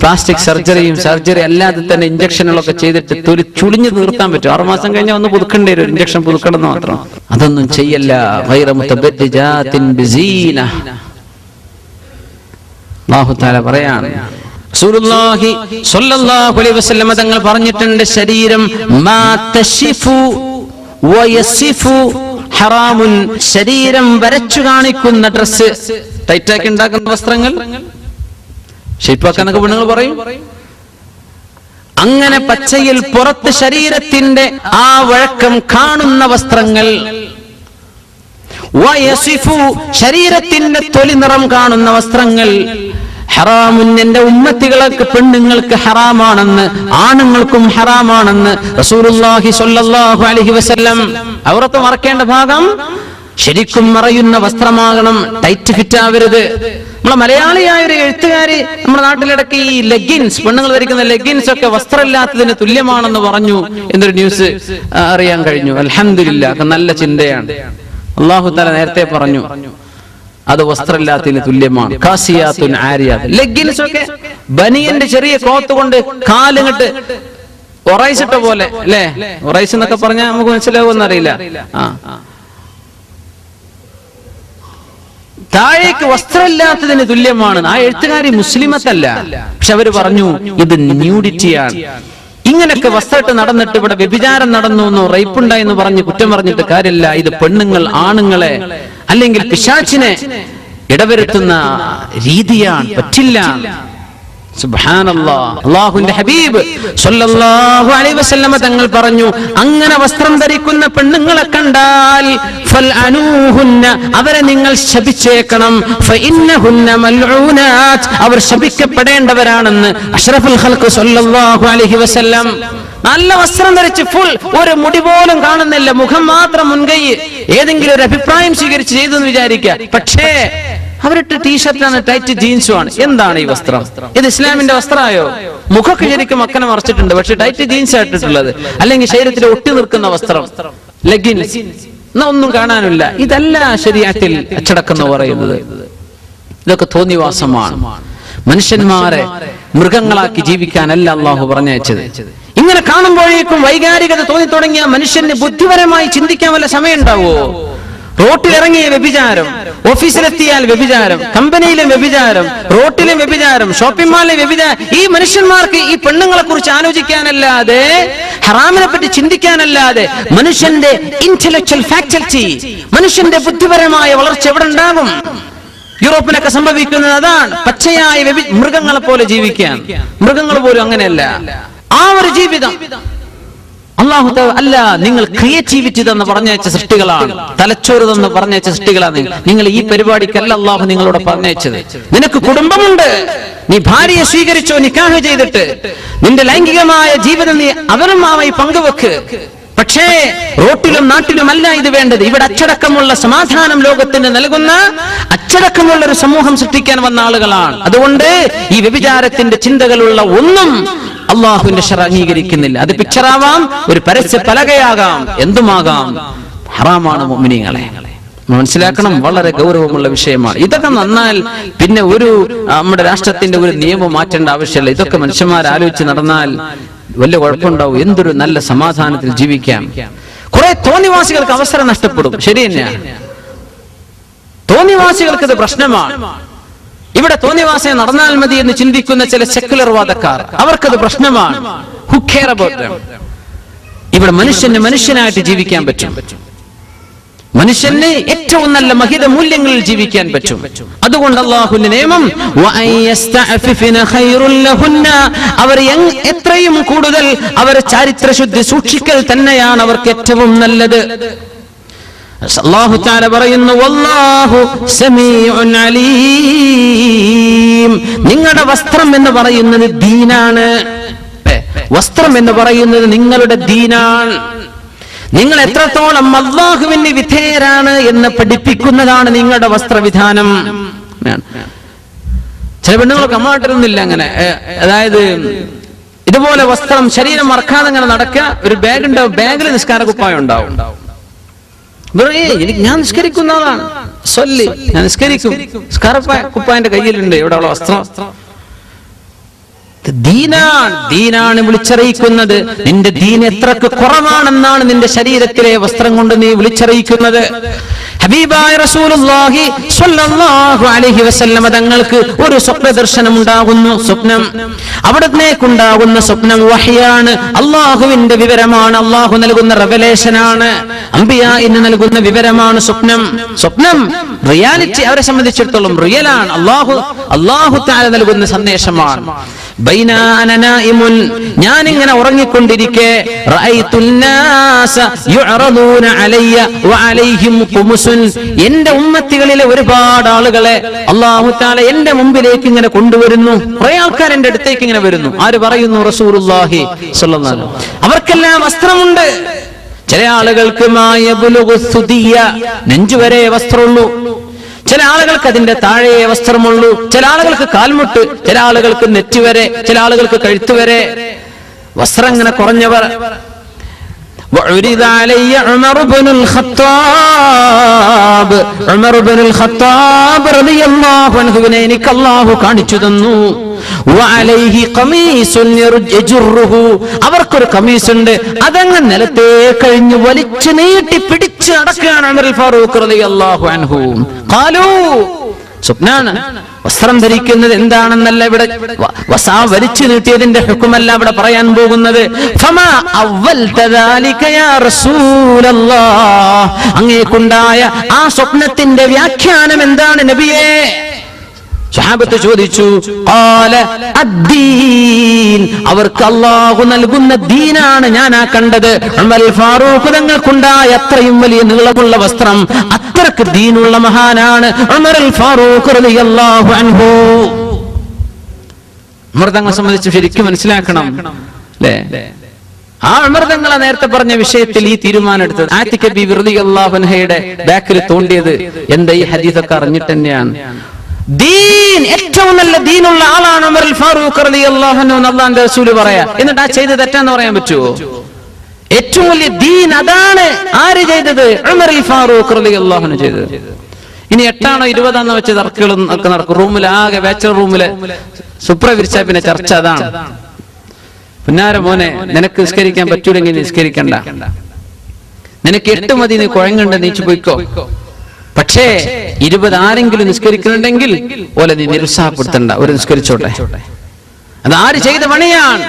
പ്ലാസ്റ്റിക് സർജറി അല്ലാതെ തന്നെ ഇഞ്ചക്ഷനുകളൊക്കെ ചെയ്തിട്ട് തൊലി ചുളിഞ്ഞു തീർത്താൻ പറ്റും. 6 മാസം കഴിഞ്ഞാൽ ഒന്ന് പുതുക്കേണ്ടി വരും, ഇഞ്ചക്ഷൻ പുതുക്കണം മാത്രം. അതൊന്നും ചെയ്യല്ല. ഗൈറ മുതബദ്ദിജാത്തിൻ ബിസീന. അല്ലാഹു തആല പറയാണ്, റസൂലുള്ളാഹി സ്വല്ലല്ലാഹു അലൈഹി വസല്ലം തങ്ങൾ പറഞ്ഞിട്ടുണ്ട്, ശരീരം മാ തശിഫു വയസിഫു ഹറാമുൻ, ശരീരം വരച്ചു കാണിക്കുന്ന ഡ്രസ്, ടൈറ്റാക്കി ഉണ്ടാക്കുന്ന വസ്ത്രങ്ങൾ, ഷേപ്പാക്കാനൊക്കെ പെണ്ണുങ്ങൾ പറയും. അങ്ങനെ പച്ചയിൽ പുറത്ത് ശരീരത്തിന്റെ ആ വഴക്കം കാണുന്ന വസ്ത്രങ്ങൾ, വയസിഫു, ശരീരത്തിന്റെ തൊലി നിറം കാണുന്ന വസ്ത്രങ്ങൾ, ഹറാമുൻ, എന്റെ ഉമ്മത്തികൾക്ക് പെണ്ണുങ്ങൾക്ക് ഹറാമാണെന്ന്, ആണുങ്ങൾക്കും ഹറാമാണെന്ന് റസൂലുള്ളാഹി സ്വല്ലല്ലാഹു അലൈഹി വസല്ലം. ഔറത്ത് മറക്കേണ്ട ഭാഗം ശരിക്കും മറയുന്ന വസ്ത്രമാകണം, ടൈറ്റ് ഫിറ്റ് ആവരുത്. നമ്മളെ മലയാളിയായ ഒരു എഴുത്തുകാരി നമ്മുടെ നാട്ടിലിടയ്ക്ക് ഈ ലെഗിൻസ്, പെണ്ണുങ്ങൾ ധരിക്കുന്ന ലെഗിൻസ് ഒക്കെ വസ്ത്രമില്ലാത്തതിന് തുല്യമാണെന്ന് പറഞ്ഞു എന്നൊരു ന്യൂസ് അറിയാൻ കഴിഞ്ഞു. അൽഹംദുലില്ലാഹ്, നല്ല ചിന്തയാണ്. അല്ലാഹു തആല നേരത്തെ പറഞ്ഞു അത് വസ്ത്രമില്ലാത്തതിന് തുല്യമാണ്. കാസിയാത്തുൻ ആരിയാത്ത്, ലെഗിൻസ് ഒക്കെ ബനിയന്റെ ചെറിയ ക്ലോത്ത് കൊണ്ട് കാലിങ്ങട്ട് ഒറൈസിട്ട പോലെ അല്ലേ? ഒറൈസ് എന്നൊക്കെ പറഞ്ഞാൽ നമുക്ക് മനസ്സിലാവുമെന്ന് അറിയില്ല. താഴേക്ക് വസ്ത്രമില്ലാത്തതിന് തുല്യമാണ്. ആ എഴുത്തുകാരി മുസ്ലിമത്തല്ല, പക്ഷെ അവര് പറഞ്ഞു ഇത് ന്യൂഡിറ്റിയാണ്. ഇങ്ങനെയൊക്കെ വസ്ത്രമിട്ട് നടന്നിട്ട് ഇവിടെ വ്യഭിചാരം നടന്നു എന്നോ റേപ്പുണ്ടായി എന്ന് പറഞ്ഞ് കുറ്റം പറഞ്ഞിട്ട് കാര്യമില്ല. ഇത് പെണ്ണുങ്ങൾ ആണുങ്ങളെ അല്ലെങ്കിൽ പിശാചിനെ ഇടവരുത്തുന്ന രീതിയാണ്, പറ്റില്ല. സുബ്ഹാനല്ലാഹ്. അല്ലാഹുവിന്റെ ഹബീബ് സ്വല്ലല്ലാഹു അലൈഹി വസല്ലമ തങ്ങൾ പറഞ്ഞു, അങ്ങനെ വസ്ത്രം ധരിക്കുന്ന പെണ്ണുങ്ങളെ കണ്ടാൽ ഫൽഅനൂഹുന്ന, അവരെ നിങ്ങൾ ശപിച്ചേക്കണം. ഫഇന്നഹുന്ന മൽഊനാത്ത്, അവർ ശപിക്കപ്പെടേണ്ടവരാണെന്ന് അഷ്റഫുൽ ഖൽഖ് സ്വല്ലല്ലാഹു അലൈഹി വസല്ലം. നല്ല വസ്ത്രം ധരിച്ച് ഫുൾ, ഒരു മുടി പോലും കാണുന്നില്ല, മുഖം മാത്രം മുൻകൈ, ഏതെങ്കിലും ഒരു അഭിപ്രായം സ്വീകരിച്ച് ചെയ്തെന്ന് വിചാരിക്കുക. പക്ഷേ അവരിട്ട് ടീഷർട്ടാണ്, ടൈറ്റ് ജീൻസുമാണ്. എന്താണ് ഈ വസ്ത്രം? ഇത് ഇസ്ലാമിന്റെ വസ്ത്രമായോ? മുഖമൊക്കെ ശരിക്കും അക്കനെ മറച്ചിട്ടുണ്ട്, പക്ഷെ ടൈറ്റ് ജീൻസ് ആയിട്ടുള്ളത്, അല്ലെങ്കിൽ ശരീരത്തിൽ ഒട്ടി നിൽക്കുന്ന വസ്ത്രം, ലെഗിൻസ്, എന്നാ ഒന്നും കാണാനില്ല. ഇതല്ല ശരീഅത്തിൽ അച്ചടക്കം എന്ന് പറയുന്നത്. ഇതൊക്കെ തോന്നിവാസമാണ്. മനുഷ്യന്മാരെ മൃഗങ്ങളാക്കി ജീവിക്കാനല്ല അള്ളാഹു പറഞ്ഞയച്ചത്. ഇങ്ങനെ കാണുമ്പോഴേക്കും വൈകാരികത തോന്നി തുടങ്ങിയ മനുഷ്യന് ബുദ്ധിപരമായി ചിന്തിക്കാൻ വല്ല സമയം ഉണ്ടാവോ? റോട്ടിലിറങ്ങിയ വ്യഭിചാരം, ഓഫീസിലെത്തിയാൽ വ്യഭിചാരം, കമ്പനിയിലെ വ്യഭിചാരം, റോട്ടിലെ വ്യഭിചാരം, ഷോപ്പിംഗ് മാളിലെ വ്യഭിചാരം. ഈ മനുഷ്യന്മാർക്ക് ഈ പെണ്ണുങ്ങളെ കുറിച്ച് ആലോചിക്കാനല്ലാതെ, ഹറാമിനെ പറ്റി ചിന്തിക്കാനല്ലാതെ മനുഷ്യന്റെ ഇന്റലക്ച്വൽ ഫാക്കൽറ്റി, മനുഷ്യന്റെ ബുദ്ധിപരമായ വളർച്ച എവിടെ ഉണ്ടാകും? യൂറോപ്പിലൊക്കെ സംഭവിക്കുന്നത് അതാണ്. പച്ചയായ മൃഗങ്ങളെ പോലെ ജീവിക്കാൻ. മൃഗങ്ങൾ പോലും അങ്ങനെയല്ല. ആ ഒരു ജീവിതം അല്ലാഹു അല്ല, നിങ്ങൾ ക്രിയേറ്റിവിറ്റി എന്ന് പറഞ്ഞയച്ച സൃഷ്ടികളാണ്, തലച്ചോറ് എന്ന് പറഞ്ഞയച്ച സൃഷ്ടികളാണ്. നിങ്ങൾ ഈ പരിപാടിക്കല്ല അല്ലാഹു നിങ്ങളോട് പറഞ്ഞയച്ചത്. നിനക്ക് കുടുംബമുണ്ട്, നീ ഭാര്യയെ സ്വീകരിച്ചോ, നിക്കാഹ് ചെയ്തിട്ട് നിന്റെ ലൈംഗികമായ ജീവിതം നീ അവരുമായി പങ്കുവെക്ക്. പക്ഷേ റോട്ടിലും നാട്ടിലുമല്ല ഇത് വേണ്ടത്. ഇവിടെ അച്ചടക്കമുള്ള സമാധാനം ലോകത്തിന് നൽകുന്ന അച്ചടക്കമുള്ള ഒരു സമൂഹം സൃഷ്ടിക്കാൻ വന്ന ആളുകളാണ്. അതുകൊണ്ട് ഈ വ്യഭിചാരത്തിന്റെ ചിന്തകളുള്ള ഒന്നും അള്ളാഹുവിന്റെ ശറഅ് അംഗീകരിക്കുന്നില്ല. അത് പിക്ചറാവാം, ഒരു പരസ്യ പലകയാകാം, എന്തുമാകാം. ഹറാമാണ് മുഅ്മിനീങ്ങളെ, മനസ്സിലാക്കണം. വളരെ ഗൗരവമുള്ള വിഷയമാണ്. ഇതൊക്കെ നന്നാൽ പിന്നെ നമ്മുടെ രാഷ്ട്രത്തിന്റെ ഒരു നിയമം മാറ്റേണ്ട ആവശ്യമില്ല. ഇതൊക്കെ മനുഷ്യന്മാർ ആലോചിച്ച് നടന്നാൽ വലിയ കുഴപ്പമുണ്ടാവും. എന്തൊരു നല്ല സമാധാനത്തിൽ ജീവിക്കാം. കുറെ തോന്നിവാസികൾക്ക് അവസരം നഷ്ടപ്പെടും. ശരി തന്നെയാണ്, തോന്നിവാസികൾക്ക് ഇത് പ്രശ്നമാണ്. ഇവിടെ തോന്നിവാസം നടന്നാൽ മതി എന്ന് ചിന്തിക്കുന്ന ചില സെക്കുലർ വാദക്കാർ, അവർക്കത് പ്രശ്നമാണ്. Who care about them? ഇവിടെ മനുഷ്യന് മനുഷ്യനായിട്ട് ജീവിക്കാൻ പറ്റും. മനുഷ്യന് ഏറ്റവും നല്ല മഹിത മൂല്യങ്ങളിൽ ജീവിക്കാൻ പറ്റും. അതുകൊണ്ട് അല്ലാഹുവിന്റെ നിയമം അവർ എത്രയും കൂടുതൽ അവർ ചാരിത്രശുദ്ധി സൂക്ഷിക്കൽ തന്നെയാണ് അവർക്ക് ഏറ്റവും നല്ലത്. അല്ലാഹു തആല പറയുന്നു, വല്ലാഹു സമീഉൻ അലീം. നിങ്ങളുടെ വസ്ത്രം എന്ന് പറയുന്നത് ദീനാണ്. വസ്ത്രം എന്ന് പറയുന്നത് നിങ്ങളുടെ ദീനാണ്. നിങ്ങൾ എത്രത്തോളം അല്ലാഹുവിന് വിധേയരാണ് എന്ന് പഠിപ്പിക്കുന്നതാണ് നിങ്ങളുടെ വസ്ത്രവിധാനം. ചില പെണ്ണുങ്ങളൊക്കെ അമ്മായിട്ടിരുന്നില്ല അങ്ങനെ, അതായത് ഇതുപോലെ വസ്ത്രം ശരീരം മറക്കാതെ അങ്ങനെ നടക്കുക. ഒരു ബാഗ് ഉണ്ടാവും, ബാഗിൽ നിസ്കാര കുപ്പായം ഉണ്ടാവും. ഞാൻ നിസ്കരിക്കുന്ന ആളാണ്, ഞാൻ നിസ്കരിക്കും, നിസ്കാര കുപ്പായന്റെ കയ്യിലുണ്ട്, ഇവിടെയുള്ള വസ്ത്രം. ദീനാണ് വിളിച്ചറിയിക്കുന്നത്. നിന്റെ ദീൻ എത്രക്ക് കുറവാണെന്നാണ് നിന്റെ ശരീരത്തിലെ വസ്ത്രം കൊണ്ട് നീ വിളിച്ചറിയിക്കുന്നത്. ഹബീബായ റസൂലുള്ളാഹി സ്വല്ലല്ലാഹു അലൈഹി വസല്ലമ തങ്ങൾക്ക് ഒരു സ്വപ്ന ദർശനം ഉണ്ടാകുന്നു. സ്വപ്നം, അവിടത്തേക്കുണ്ടാകുന്ന സ്വപ്നം വഹ്യാണ്, അള്ളാഹുവിന്റെ വിവരമാണ്, അള്ളാഹു നൽകുന്ന റെവലേഷനാണ്, അംബിയാഇന് നൽകുന്ന വിവരമാണ് സ്വപ്നം. സ്വപ്നം റിയാലിറ്റി അവരെ സംബന്ധിച്ചിടത്തോളം റിയലാണ്, അള്ളാഹു തആല നൽകുന്ന സന്ദേശമാണ്. ഞാനിങ്ങനെ ഉറങ്ങിക്കൊണ്ടിരിക്കെ എന്റെ ഉമ്മത്തികളിലെ ഒരുപാട് ആളുകളെ അല്ലാഹു തആല എന്റെ മുമ്പിലേക്ക് ഇങ്ങനെ കൊണ്ടുവരുന്നു. കുറെ ആൾക്കാർ എന്റെ അടുത്തേക്ക് ഇങ്ങനെ വരുന്നു. ആര് പറയുന്നു? റസൂലുള്ളാഹി സ്വല്ലല്ലാഹു അലൈഹി വസല്ലം. അവർക്കെല്ലാം വസ്ത്രമുണ്ട്. ചില ആളുകൾക്ക് നെഞ്ചുവരെ വസ്ത്രമുള്ളൂ, ചില ആളുകൾക്ക് അതിന്റെ താഴെ വസ്ത്രമുള്ളൂ, ചില ആളുകൾക്ക് കാൽമുട്ട്, ചില ആളുകൾക്ക് നെറ്റുവരെ, ചില ആളുകൾക്ക് കഴുത്തുവരെ വസ്ത്രം ഇങ്ങനെ കുറഞ്ഞവർ. എനിക്ക് അല്ലാഹു കാണിച്ചു തന്നു. വഅലൈഹി ഖമീസുൻ യജുറുഹു, അവർക്കൊരു ഖമീസുണ്ട്, അതങ്ങ് നിലത്തെ കഴിഞ്ഞ് വലിച്ചു നീട്ടി പിടിച്ച് നടക്കുകയാണ് ഉമർ ഫാറൂഖ് റളിയല്ലാഹു അൻഹു. ഖാലൂ, സ്വപ്നാണ്, വസ്ത്രം ധരിക്കുന്നത് എന്താണെന്നല്ല ഇവിടെ, വസാ വലിച്ചു നീട്ടിയതിന്റെ ഹുക്കുമല്ല ഇവിടെ പറയാൻ പോകുന്നത്. ഫമാ അവ്വൽത ദാലിക യാ റസൂലല്ലാഹ്, അങ്ങേക്കുണ്ടായ ആ സ്വപ്നത്തിന്റെ വ്യാഖ്യാനം എന്താണ് നബിയേ? സ്വഹാബത്ത് ചോദിച്ചു. ഖാല അദ്ദീൻ, അവർക്ക് അല്ലാഹു നൽകുന്ന ദീനാണ് ഞാൻ ആ കണ്ടത്. ഉമർ ഫാറൂഖ് തങ്ങൾക്കുണ്ടായ അത്രയും വലിയ നീളമുള്ള വസ്ത്രം, അത്രക്ക് ദീനുള്ള മഹാനാണ് ഉമർ ഫാറൂഖ് റളിയല്ലാഹു അൻഹു. ഉമർ തങ്ങളെ സംബന്ധിച്ച് ശരിക്കും മനസ്സിലാക്കണം അല്ലേ? ആ ഉമർ തങ്ങളെ നേരത്തെ പറഞ്ഞ വിഷയത്തിൽ ഈ തീരുമാനം എടുത്തത് ആതിഖ ബിബി റളിയല്ലാഹു അൻഹയുടെ ബാക്കിൽ തോണ്ടിയത് എന്താ? ഈ ഹദീസൊക്കെ അറിഞ്ഞിട്ട് തന്നെയാണ്. ദീൻ, ഏറ്റവും നല്ല ദീനുള്ള ആളാണ് ഉമർ ഫാറൂഖ് റളിയല്ലാഹു അൻഹു എന്ന് അല്ലാഹുവിന്റെ റസൂൽ പറയാ. എന്നിട്ട് ആ ചെയ്തത് തെറ്റാന്ന് പറയാൻ പറ്റുമോ? ഏറ്റവും വലിയ ദീൻ അതാണ്. ആര് ചെയ്തത്? ഉമർ ഫാറൂഖ് റളിയല്ലാഹു അൻഹു ചെയ്തത്. ഇനി 8ആണോ 20ആണോ വെച്ച തർക്കങ്ങളും ഒക്കെ നടക്കും. റൂമിൽ ആകെ ബാച്ചലർ റൂമില് സുപ്ര വിരിച്ചാ പിന്നെ ചർച്ച അതാണ്. പുന്നാര മോനെ, നിനക്ക് നിസ്കരിക്കാൻ പറ്റൂലെങ്കിൽ നിസ്കരിക്കണ്ട, നിനക്ക് 8 മതി, നീ കുഴങ്ങണ്ട, നീച്ചു പോയിക്കോ. പക്ഷേ 20 ആരെങ്കിലും നിസ്കരിക്കുന്നുണ്ടെങ്കിൽ ഓലെ നീ നിരുത്സാഹപ്പെടുത്തണ്ട, ഒരു നിസ്കരിച്ചോട്ടെ. അത് ആര് ചെയ്ത പണിയാണ്?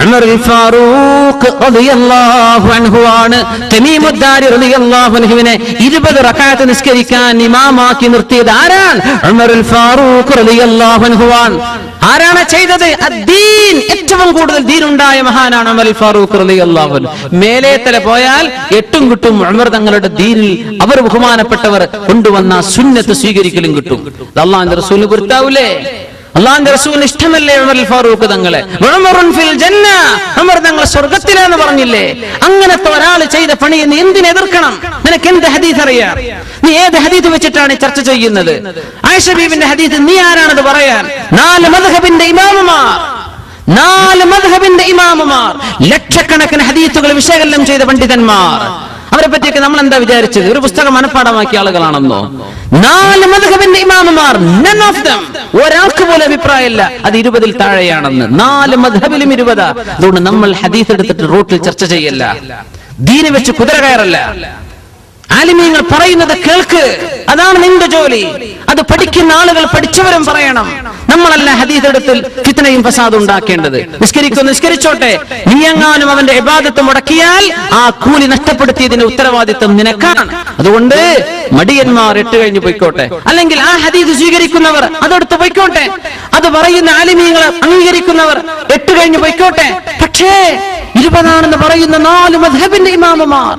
ഉമർ ഫാറൂഖ് റളിയല്ലാഹു അൻഹു ആണ് തമീമുദ്ദാരി റളിയല്ലാഹു അൻഹുവിനെ 20 റക്അത്ത് നിസ്കരിക്കാൻ ഇമാമാക്കി നിർത്തിയത് ആരാണ്? ഉമർ ഫാറൂഖ് റളിയല്ലാഹു അൻഹു ആണ്. ആരാണ് ചെയ്തത്? അദ്ദീൻ, ഏറ്റവും കൂടുതൽ ദീനുണ്ടായ മഹാനാണ് ഉമർ ഫാറൂഖ് റളിയല്ലാഹു അൻഹു. മേലെ തല പോയാൽ 8 കിട്ടും. ഉമർ തങ്ങളുടെ ദീനിൽ അവർ ബഹുമാനപ്പെട്ടവർ കൊണ്ടുവന്ന സുന്നത്ത് സ്വീകരിക്കലും കിട്ടും. അല്ലാഹുവിന്റെ റസൂലിന് പൊരുത്താവൂലേ? അല്ലാഹുവിന്റെ റസൂലിന് ഇഷ്ടമല്ലേ ഉമർ ഫാറൂഖ് തങ്ങളെ? ഉമറുൻ ഫിൽ ജന്ന, ഉമർ തങ്ങൾ സ്വർഗ്ഗത്തിലാണെന്ന് പറഞ്ഞില്ലേ? അങ്ങനത്തെ ഒരാൾ ചെയ്ത പണിയെ നീ എന്തിനെ എതിർക്കണം? നിനക്ക് എന്ത് ഹദീസ് അറിയാം? നീ ഏത് ഹദീസ് വെച്ചിട്ടാണ് ചർച്ച ചെയ്യുന്നത്? ആയിഷ ബീവിന്റെ ഹദീസ് നീ ആരാണത് പറയാൻ? 4 മദ്ഹബിന്റെ ഇമാമുമാർ, ലക്ഷക്കണക്കിന് ഹദീസുകൾ വിശകലനം ചെയ്ത പണ്ഡിതന്മാർ, അവരെ പറ്റിയൊക്കെ നമ്മൾ എന്താ വിചാരിച്ചത്? ഒരു പുസ്തകം മനഃപ്പാടമാക്കിയ ആളുകളാണെന്നോ? 4 മദ്ഹബിന്റെ ഇമാമുമാർ, none of them, ഒരാൾക്ക് പോലും അഭിപ്രായമില്ല അത് 20-ൽ താഴെയാണെന്ന്. 4 മദ്ഹബിലും 20. അതുകൊണ്ട് നമ്മൾ ഹദീസ് എടുത്തിട്ട് റോട്ടിൽ ചർച്ച ചെയ്യല്ല, ദീന് വെച്ച് കുതിര കയറല്ല. ആലിമീങ്ങൾ പറയുന്നത് കേൾക്ക്, അതാണ് നിന്റെ ജോലി. അത് പഠിക്കുന്ന ആളുകൾ പഠിച്ചവരും പറയണം. നമ്മളല്ല ഹദീസ് എടുത്തിൽ ഫിത്നയും ഫസാദും ഉണ്ടാക്കേണ്ടത്. നിസ്കരിച്ചോട്ടെ, നീ എങ്ങാനും അവന്റെ ഇബാദത്ത് മുടക്കിയാൽ ആ കൂലി നഷ്ടപ്പെടുത്തിയതിന്റെ ഉത്തരവാദിത്വം നിനക്കാണ്. അതുകൊണ്ട് മടിയന്മാർ 8 കഴിഞ്ഞ് പോയിക്കോട്ടെ, അല്ലെങ്കിൽ ആ ഹദീസ് സ്വീകരിക്കുന്നവർ അതെടുത്ത് പോയിക്കോട്ടെ, അത് പറയുന്ന ആലിമീങ്ങൾ അംഗീകരിക്കുന്നവർ 8 കഴിഞ്ഞ് പോയിക്കോട്ടെ. പക്ഷേ 20 പറയുന്ന 4 മദ്ഹബിന്റെ ഇമാമുമാർ,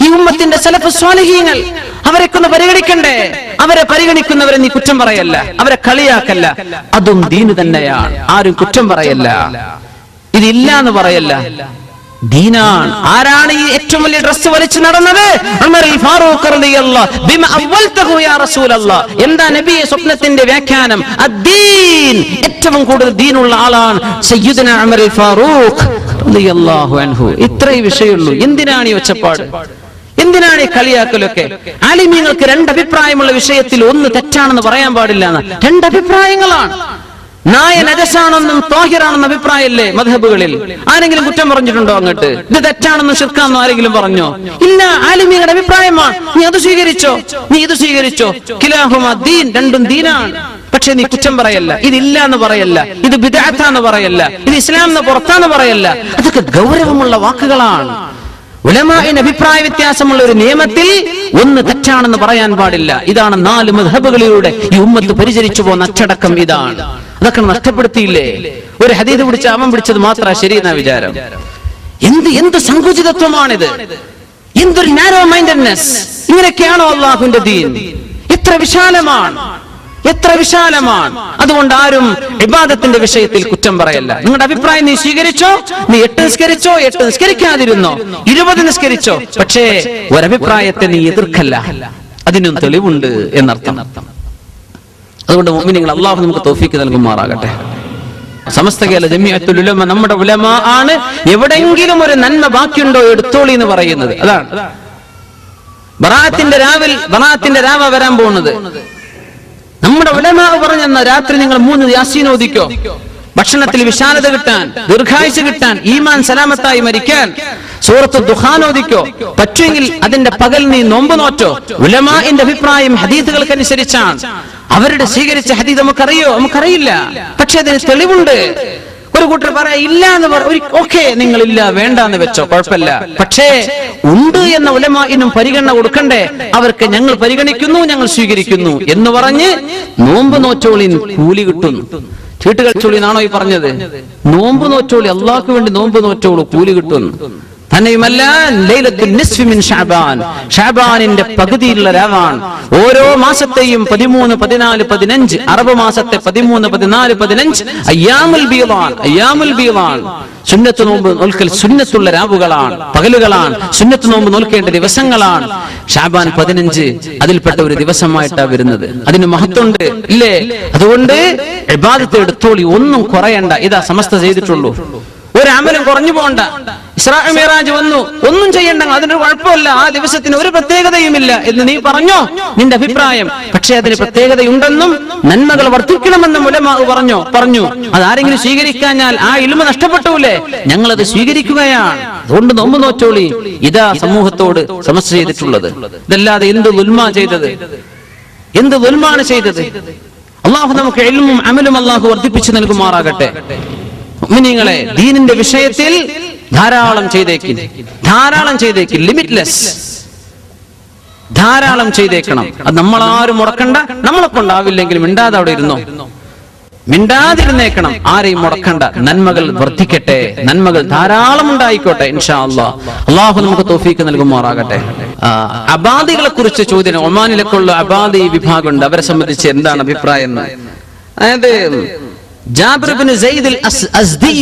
ഈ ഉമ്മത്തിന്റെ സലഫ് സ്വാലിഹീങ്ങൾ, അവരൊക്കെ ഒന്ന് പരിഗണിക്കണ്ടേ? അവരെ പരിഗണിക്കുന്നവരെ നീ കുറ്റം പറയല്ല, അവരെ കളിയാക്കല്ല. അതും ദീന് തന്നെയാണ്, ആരും കുറ്റം പറയല്ല, ഇതില്ല എന്ന് പറയല്ല, ദീനാണ്. ആരാണ് ഈ ഏറ്റവും വലിയ ഡ്രസ് വലിച്ചു നടന്നത്? ഉമർ ഫാറൂഖ് റളിയല്ലാഹു ബിമ അവൽതഹു യാ റസൂലല്ലാഹ്. എന്താ നബിയെ സ്വപ്നത്തിന്റെ വ്യാഖ്യാനം? അദ്ദീൻ, ഏറ്റവും കൂടുതൽ ദീനുള്ള ആളാണ് സയ്യിദുന ഉമർ ഫാറൂഖ് റളിയല്ലാഹു അൻഹു. ഇത്രേ വിഷയമുള്ളൂ. എന്തിനാണ് ഈ ഒച്ചപ്പാട്? എന്തിനാണ് ഈ കളിയാക്കലൊക്കെ? ആലിമീങ്ങൾക്ക് 2 അഭിപ്രായമുള്ള വിഷയത്തിൽ ഒന്ന് തെറ്റാണെന്ന് പറയാൻ പാടില്ല. 2 അഭിപ്രായങ്ങളാണ്. നായ നജസാണെന്നും ത്വാഹിറാണെന്നും അഭിപ്രായമില്ലേ മദ്ഹബുകളിൽ? ആരെങ്കിലും കുറ്റം പറഞ്ഞിട്ടുണ്ടോ? അങ്ങോട്ട് ഇത് തെറ്റാണെന്നും ശിർക്കാണെന്നും ആരെങ്കിലും പറഞ്ഞോ? ഇല്ല, ആലിമീങ്ങളുടെ അഭിപ്രായമാണ്. നീ അത് സ്വീകരിച്ചോ, നീ ഇത് സ്വീകരിച്ചോ. കിലാഹുമാ ദീൻ, രണ്ടും ദീനാണ്. പക്ഷെ നീ കുറ്റം പറയല്ല, ഇതില്ല എന്ന് പറയല്ല, ഇത് ബിദ്അത്താന്ന് പറയല്ല, ഇത് ഇസ്ലാമിന് പുറത്താന്ന് പറയല്ല. അതൊക്കെ ഗൗരവമുള്ള വാക്കുകളാണ്. ഉലമാഇന് അഭിപ്രായ വ്യത്യാസമുള്ള ഒരു നിയമത്തിൽ ഒന്ന് തെറ്റാണെന്ന് പറയാൻ പാടില്ല. ഇതാണ് 4 മദ്ഹബുകളിലൂടെ ഈ ഉമ്മത്ത് പരിചരിച്ചു പോകുന്ന അച്ചടക്കം. ഇതാണ്. അതൊക്കെ നഷ്ടപ്പെടുത്തിയില്ലേ? ഒരു ഹദീസ് പിടിച്ച അവൻ പിടിച്ചത് മാത്രമാണ് ശരിയെന്ന വിചാരം. എന്ത് സങ്കുചിതത്വമാണിത്? എന്തൊരു നാരോ മൈൻഡഡ്നെസ്! ഇങ്ങനെയൊക്കെയാണോ അല്ലാഹുവിന്റെ ദീൻ? എത്ര വിശാലമാണ്, എത്ര വിശാലമാണ്. അതുകൊണ്ട് ആരും ഇബാദത്തിന്റെ വിഷയത്തിൽ കുറ്റം പറയല്ല. നിങ്ങളുടെ അഭിപ്രായം നീ സ്വീകരിച്ചോ, നീ 8 നിസ്കരിച്ചോ, 8 നിസ്കരിക്കാതിരുന്നോ, 20 നിസ്കരിച്ചോ, പക്ഷേ ഒരഭിപ്രായത്തെ നീ എതിർക്കല്ല, അതിനും തെളിവുണ്ട് എന്നർത്ഥം. അതുകൊണ്ട് മുഅ്മിനീങ്ങൾ, അല്ലാഹു നമുക്ക് തൗഫീഖ് നൽകുമാറാകട്ടെ. സമസ്ത കേരള ജമിഅത്തുൽ ഉലമ നമ്മുടെ ഉലമ ആണ്. എവിടെയെങ്കിലും ഒരു നന്മ ബാക്കിയുണ്ടോ എടുത്തോളി എന്ന് പറയുന്നത്. അതാണ് ബറാഅത്തിന്റെ രാവ വരാൻ പോകുന്നത്. നമ്മുടെ ഉലമാ പറഞ്ഞെന്ന രാത്രി നിങ്ങൾ 3 യാസീൻ ഓദിക്കോ, ഭക്ഷണത്തിൽ വിശാലത കിട്ടാൻ, ദീർഘായുസ് കിട്ടാൻ, ഈമാൻ സലാമത്തായി മരിക്കാൻ സൂറത്ത് ദുഖാൻ ഓദിക്കോ, പറ്റുമെങ്കിൽ അതിന്റെ പകൽ നീ നോമ്പ് നോറ്റോ. ഉലമാഇന്റെ അഭിപ്രായം ഹദീസുകൾക്കനുസരിച്ചാണ്. അവരുടെ സ്വീകരിച്ച ഹദീസ് നമുക്കറിയില്ല, പക്ഷെ അതിന് തെളിവുണ്ട്. ഒരു കൂട്ടർ പറയാ ഇല്ല എന്ന് ഓക്കെ, നിങ്ങൾ ഇല്ല വേണ്ടെന്ന് വെച്ചോ, കുഴപ്പമില്ല. പക്ഷേ ഉണ്ട് എന്ന ഉലമാഇനും പരിഗണന കൊടുക്കണ്ടേ? അവർക്ക് ഞങ്ങൾ പരിഗണിക്കുന്നു, ഞങ്ങൾ സ്വീകരിക്കുന്നു എന്ന് പറഞ്ഞ് നോമ്പ് നോറ്റോളി കൂലി കിട്ടുന്നു. ചീട്ടുകളിച്ചോളി എന്നാണോ ഈ പറഞ്ഞത്? നോമ്പ് നോറ്റോളി, അള്ളാഹ്ക്ക് വേണ്ടി നോമ്പ് നോറ്റോളൂ, കൂലി കിട്ടുന്നു. തന്നെയുമല്ല, ലൈലത്തുൽ നിസ്ഫി മിൻ ശഅബാൻ, ശഅബാനിന്റെ പകുതിയിലുള്ള രാവാണ്. ഓരോ മാസത്തെയും 13, 14, 15, അറബ് മാസത്തെ 13, 14, 15 അയ്യാമുൽ ബീളാൻ. സുന്നത്ത് നോമ്പ് നോൽക്കൽ സുന്നത്തുള്ള രാവുകളാണ്, പകലുകളാണ്. സുന്നത്ത് നോമ്പ് നോൽക്കേണ്ട ദിവസങ്ങളാണ്. ശഅബാൻ 15 അതിൽപ്പെട്ട ഒരു ദിവസമായിട്ടാണ് വരുന്നത്. അതിന് മഹത്വമുണ്ട് ഇല്ലേ? അതുകൊണ്ട് ഇബാദത്ത് എടുത്തോളി, ഒന്നും കുറയണ്ട. ഇതാ സമസ്ത ചെയ്തിട്ടുള്ളൂ. ഒരു അമലും കുറഞ്ഞു പോകണ്ട. ഇസ്രാ മിഅ്റാജ് വന്നു, ഒന്നും ചെയ്യണ്ട, അതിനൊരു കുഴപ്പമില്ല, ആ ദിവസത്തിന് ഒരു പ്രത്യേകതയുമില്ല എന്ന് നീ പറഞ്ഞോ, നിന്റെ അഭിപ്രായം. പക്ഷെ അതിന് പ്രത്യേകതയുണ്ടെന്നും നന്മകൾ വർദ്ധിക്കണമെന്നും ഉലമാ പറഞ്ഞു. അതാരെങ്കിലും സ്വീകരിക്കാഞ്ഞാൽ ആ ഇൽമ നഷ്ടപ്പെട്ടൂലേ? ഞങ്ങളത് സ്വീകരിക്കുകയാണ്. അതുകൊണ്ട് നോമ്പ് നോറ്റോളി. ഇതാ സമൂഹത്തോട് സമസ്യ ചെയ്തിട്ടുള്ളത്. ഇതല്ലാതെ എന്ത് ദുൽമാ ചെയ്തത്? എന്ത് ദുൽമാണ് ചെയ്തത്? അള്ളാഹു നമുക്ക് ഇൽമും അമലും അള്ളാഹു വർദ്ധിപ്പിച്ചു നൽകുമാറാകട്ടെ. മുഅ്മിനീങ്ങളെ, ദീനിന്റെ വിഷയത്തിൽ ധാരാളം ചെയ്തേക്ക്, ലിമിറ്റ്ലെസ്, ധാരാളം ചെയ്തേക്കണം. അത് നമ്മളാരും മുടക്കണ്ട. നമ്മളെ കൊണ്ടാവില്ലെങ്കിലും മിണ്ടാതെ അവിടെ ഇരുന്നോ, മിണ്ടാതിരുന്നേക്കണം. ആരെയും മുടക്കണ്ട. നന്മകൾ വർദ്ധിക്കട്ടെ, നന്മകൾ ധാരാളം ഉണ്ടായിക്കോട്ടെ ഇൻഷാ അല്ലാഹ്. അള്ളാഹു നമുക്ക് തൗഫീഖ് നൽകുമാറാകട്ടെ. അബാദികളെ കുറിച്ച് ചോദ്യം. ഒമാനിലൊക്കെയുള്ള അബാദി വിഭാഗമുണ്ട്. അവരെ സംബന്ധിച്ച് എന്താണ് അഭിപ്രായം എന്ന്? അതായത് ജാബിർ ഇബ്നു സയ്യിദ് അൽ-അസ്ദി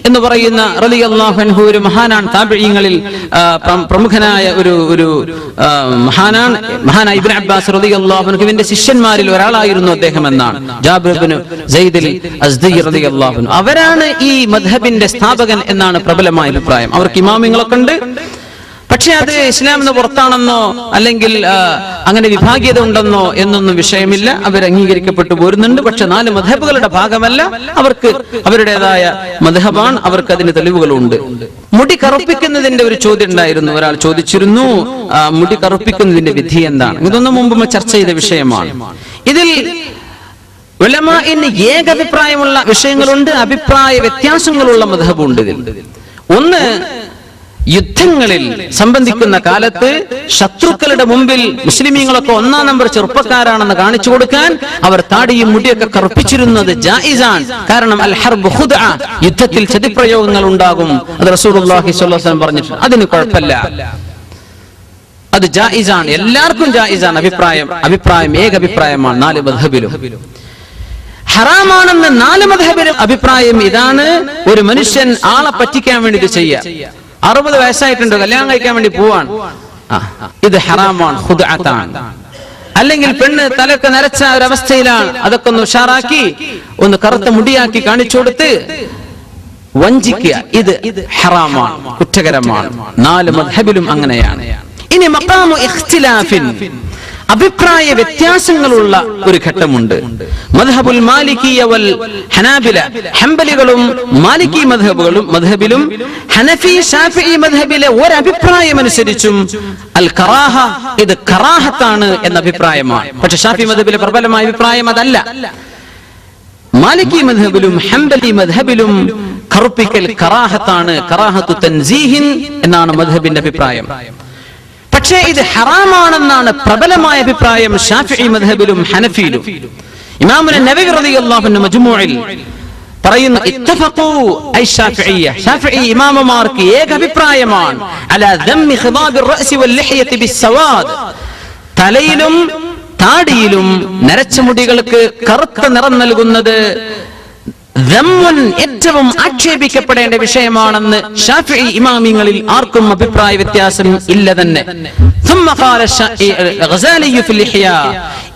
എന്ന് പറയുന്ന റളിയല്ലാഹു അൻഹു ഒരു മഹാനാണ്. താബിഈങ്ങളിൽ പ്രമുഖനായ ഒരു മഹാനായ ഇബ്നു അബ്ബാസ് റളിയല്ലാഹു അൻഹു ഇവന്റെ ശിഷ്യന്മാരിൽ ഒരാളായിരുന്നു അദ്ദേഹം എന്നാണ് ജാബിർ ഇബ്നു സയ്യിദ് അൽ-അസ്ദി റളിയല്ലാഹു അൻഹു. അവരാണ് ഈ മദ്ഹബിന്റെ സ്ഥാപകൻ എന്നാണ് പ്രബലമായ അഭിപ്രായം. അവർക്ക് ഇമാമിങ്ങളൊക്കെ ഉണ്ട്. പക്ഷെ അത് ഇസ്ലാമിന് പുറത്താണെന്നോ അല്ലെങ്കിൽ അങ്ങനെ വിഭാഗീയത ഉണ്ടെന്നോ എന്നൊന്നും വിഷയമില്ല. അവർ അംഗീകരിക്കപ്പെട്ടു പോരുന്നുണ്ട്. പക്ഷെ 4 മദ്ഹബുകളുടെ ഭാഗമല്ല. അവർക്ക് അവരുടേതായ മദ്ഹബാണ്. അവർക്ക് അതിന് തെളിവുകളുണ്ട്. മുടി കറുപ്പിക്കുന്നതിന്റെ ഒരു ചോദ്യം ഉണ്ടായിരുന്നു. ഒരാൾ ചോദിച്ചിരുന്നു, മുടി കറുപ്പിക്കുന്നതിന്റെ വിധി എന്താണ്? ഇതൊന്നും മുമ്പ് ചർച്ച ചെയ്ത വിഷയമാണ്. ഇതിൽ ഉലമാഇന് ഏകഭിപ്രായമുള്ള വിഷയങ്ങളുണ്ട്, അഭിപ്രായ വ്യത്യാസങ്ങളുള്ള മദ്ഹബുണ്ട്. ഇതിൽ ഒന്ന്, യുദ്ധങ്ങളിൽ സംബന്ധിക്കുന്ന കാലത്ത് ശത്രുക്കളുടെ മുമ്പിൽ മുസ്ലിമീങ്ങളൊക്കെ 1-ാം നമ്പർ ചെറുപ്പക്കാരാണെന്ന് കാണിച്ചു കൊടുക്കാൻ അവർ താടിയും മുടിയൊക്കെ കറുപ്പിച്ചിരുന്നത് ജായിസാണ്. കാരണം അൽ ഹർബ് ഖുദ്അ, യുദ്ധത്തിൽ ചതിപ്രയോഗങ്ങൾ ഉണ്ടാകും. അത് റസൂലുള്ളാഹി സ്വല്ലല്ലാഹു അലൈഹി വസല്ലം പറഞ്ഞിട്ടുണ്ട്. അതിന് കുഴപ്പമില്ല, അത് ജായിസാണ്, എല്ലാവർക്കും ജായിസാണ്. അഭിപ്രായം ഏകഭിപ്രായമാണ് 4 മദ്ഹബിലും. ഹറാമാണെന്ന് 4 മദ്ഹബിലും അഭിപ്രായം ഇതാണ്. ഒരു മനുഷ്യൻ ആളെ പറ്റിക്കാൻ വേണ്ടി ഇത് ചെയ്യാം. 60 വയസ്സായിട്ടുണ്ട്, കല്യാണം കഴിക്കാൻ വേണ്ടി പോവാണ്, ഇത് ഹറാമാണ്, ഖുദ്അത്താണ്. അല്ലെങ്കിൽ പെണ്ണ് തലക്ക് നരച്ച ഒരവസ്ഥയിലാണ്, അതൊക്കെ ഒന്ന് ഉഷാറാക്കി ഒന്ന് കറുത്ത മുടിയാക്കി കാണിച്ചു കൊടുത്ത് വഞ്ചിക്കുക, ഇത് ഹറാമാണ്, കുറ്റകരമാണ്. 4 മദ്ഹബിലും അങ്ങനെയാണ്. ഇനി മഖാമു ഇഖ്തിലാഫിൻ, അഭിപ്രായ വ്യത്യാസങ്ങളുള്ള ഒരു ഘട്ടമുണ്ട്. മദ്ഹബുൽ മാലിക്കിയ വൽ ഹനാബില, ഹംബലികളും മാലിക്കി മദ്ഹബിലും ഹനഫി ശാഫിഈ മദ്ഹബിലെ ഒരു അഭിപ്രായം അനുസരിച്ചും അൽ കറാഹ, ഇത് കറാഹത്താണ് എന്ന അഭിപ്രായമാണ്. പക്ഷെ ഷാഫി മദ്ഹബിലെ പ്രബലമായ അഭിപ്രായം അതല്ല. മാലിക്കി മദ്ഹബിലും ഹംബലി മദ്ഹബിലും കറുപ്പിക്കൽ കറാഹത്താണ്, കറാഹത്തു തൻസീഹിൻ എന്നാണ് മദ്ഹബിന്റെ അഭിപ്രായം. പക്ഷേ ഇത് ഹറാമാണെന്നാണ് പ്രബലമായ അഭിപ്രായം ശാഫിഈ മദ്ഹബിലും ഹനഫിയിലും. ഇമാമുന നവവി റളിയല്ലാഹു അൻഹു മജ്മൂഇൽ പറയുന്നു, ഇത്തഫഖൂ ഐ ശാഫിഈയ, ശാഫിഈ ഇമാമമാർക്ക് ഏക അഭിപ്രായമാണ് അലാ ദമ്മി ഖിദാബിർ റഅസി വൽ ലിഹ്യതി ബിസ്സവാദ്, തലയിലും താടിയിലും നരച്ച മുടികൾക്ക് കറുത്ത നിറം നൽകുന്നത് ഏറ്റവും ആക്ഷേപിക്കപ്പെടേണ്ട വിഷയമാണെന്ന് ശാഫിഈ ഇമാമിങ്ങളിൽ ആർക്കും അഭിപ്രായ വ്യത്യാസം ഇല്ല തന്നെ. ثم قال الغزالي في الإحياء،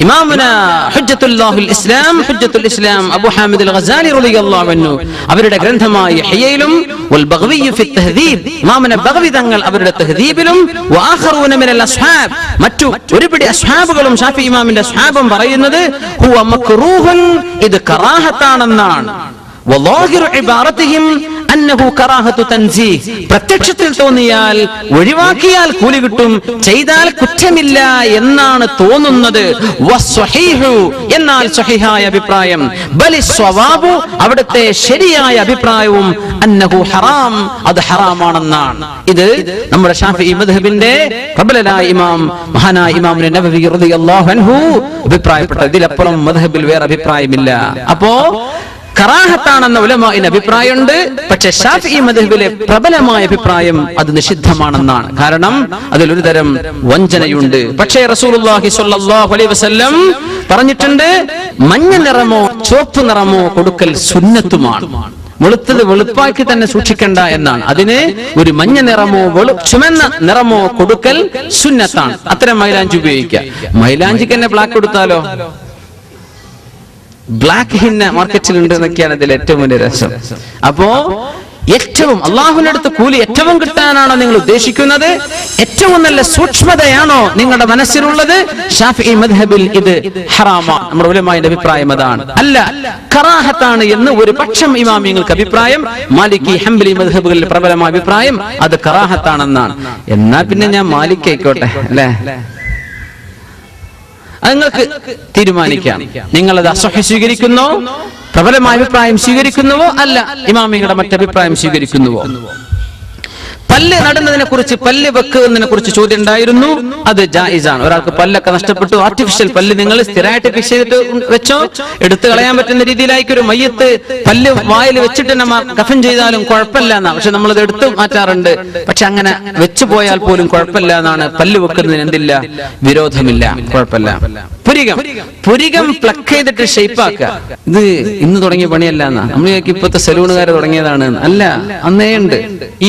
إمامنا حجة الله الإسلام أبو حامد الغزالي رضي الله عنه അവരുടെ ഗ്രന്ഥമായ ഇഹ്യയിലും والبغوي في التهذيب, ഇമാമന ബഗവി തങ്ങൾ അവരുടെ തഹ്ദീബിലും وآخرون من الأصحاب, മറ്റു ഒരുപിടി അസ്ഹാബുകളും ഷാഫിഈ ഇമാമിന്റെ അസ്ഹാബും പറയുന്നത് ഹുവ മക്റൂഹുൻ, ഇത് കറാഹത്താണെന്നാണ്. വലാഹിറു ഇബാറതിഹിം അന്നഹു കറാഹത്തു തൻസീഹ്, പ്രത്യക്ഷത്തിൽ തോന്നിയാൽ ഒഴിവാക്കിയാൽ കൂലി കിട്ടും, ചെയ്താൽ കുറ്റമില്ല എന്നാണ് തോന്നുന്നത്. വസ്വഹീഹു, എന്നാൽ സ്വഹീഹായ അഭിപ്രായം, ബലിസ്വവാബു, അവിടുത്തെ ശരിയായ അഭിപ്രായവും അന്നഹു ഹറാം, അത് ഹറാമാണെന്നാണ്. ഇത് നമ്മുടെ ശാഫിഈ മദ്ഹബിന്റെ പ്രബലനായ ഇമാം മഹാനായ ഇമാം നബവി റളിയല്ലാഹു അൻഹു അഭിപ്രായപ്പെട്ട, ഇതിലപ്പുറം മദ്ഹബിൽ വേറെ അഭിപ്രായമില്ല. അപ്പോ കറാഹത്താണെന്ന ഉലമാഇന് അഭിപ്രായമുണ്ട്. പക്ഷെ ശാഫിഈ മദ്ഹബിലെ പ്രബലമായ അഭിപ്രായം അത് നിഷിദ്ധമാണെന്നാണ്. കാരണം അതിലൊരു തരം വഞ്ചനയുണ്ട്. പക്ഷേ റസൂലുള്ളാഹി സ്വല്ലല്ലാഹു അലൈഹി വസല്ലം പറഞ്ഞിട്ടുണ്ട്, മഞ്ഞ നിറമോ ചുവപ്പ് നിറമോ കൊടുക്കൽ സുന്നത്തുമാണ്. വെളുത്തത് വെളുപ്പാക്കി തന്നെ സൂക്ഷിക്കണ്ട എന്നാണ്. അതിന് ഒരു മഞ്ഞ നിറമോ ചുമന്ന നിറമോ കൊടുക്കൽ സുന്നത്താണ്. അത്തരം മൈലാഞ്ചി ഉപയോഗിക്കുക. മൈലാഞ്ചിക്ക് തന്നെ ബ്ലാക്ക് കൊടുത്താലോ? ബ്ലാക്ക് ഹിന്ന മാർക്കറ്റിൽ ഉണ്ട് എന്നൊക്കെയാണ് ഇതിൽ ഏറ്റവും വലിയ രസം. അപ്പോ ഏറ്റവും അള്ളാഹുവിന്റെ അടുത്ത് കൂലി ഏറ്റവും കിട്ടാനാണോ നിങ്ങൾ ഉദ്ദേശിക്കുന്നത്? ഏറ്റവും നല്ല സൂക്ഷ്മതയാണോ നിങ്ങളുടെ മനസ്സിലുള്ളത്? ശാഫിഈ മദ്ഹബിൽ ഇത് ഹറാമാണ്. നമ്മുടെ ഉലമായുടെ അഭിപ്രായം അതാണ്. അല്ല, കറാഹത്താണ് എന്ന് ഒരു പക്ഷം ഇമാമിങ്ങൾക്ക് അഭിപ്രായം. മാലിക്കി ഹംബലി മദ്ഹബുകളിൽ പ്രബലമായ അഭിപ്രായം അത് കറാഹത്താണെന്നാണ്. എന്നാ പിന്നെ ഞാൻ മാലിക് ആയിക്കോട്ടെ അല്ലെ? അത് നിങ്ങൾക്ക് തീരുമാനിക്കാം. നിങ്ങളത് അസ്വഹ് സ്വീകരിക്കുന്നോ, പ്രബലമായ അഭിപ്രായം സ്വീകരിക്കുന്നുവോ, അല്ല ഇമാമികളുടെ മറ്റഭിപ്രായം സ്വീകരിക്കുന്നുവോ? പല്ല് നടുന്നതിനെ കുറിച്ച്, പല്ല് വെക്കുന്നതിനെ കുറിച്ച് ചോദ്യം ഉണ്ടായിരുന്നു. അത് ജായിസാണ്. ഒരാൾക്ക് പല്ലൊക്കെ നഷ്ടപ്പെട്ടു, ആർട്ടിഫിഷ്യൽ പല്ല് നിങ്ങൾ സ്ഥിരമായിട്ട് ഫിക്സ് ചെയ്തിട്ട് വെച്ചോ, എടുത്തു കളയാൻ പറ്റുന്ന രീതിയിലായിരിക്കും. ഒരു മയ്യത്ത് പല്ല് വായിൽ വെച്ചിട്ട് തന്നെ കഫൻ ചെയ്താലും കുഴപ്പമില്ല എന്നാ. പക്ഷെ നമ്മളത് എടുത്തു മാറ്റാറുണ്ട്. പക്ഷെ അങ്ങനെ വെച്ചു പോയാൽ പോലും കുഴപ്പമില്ല എന്നാണ്. പല്ല് വെക്കുന്നതിന് എന്തില്ല, വിരോധമില്ല, കുഴപ്പമില്ല. പുരികം പ്ലക്ക് ചെയ്തിട്ട് ഷേപ്പാക്കുക, ഇത് ഇന്ന് തുടങ്ങിയ പണിയല്ല എന്നാ. നമ്മൾ ഇപ്പോഴത്തെ സലൂണുകാര് തുടങ്ങിയതാണ്. അല്ല, അന്നേ ഉണ്ട്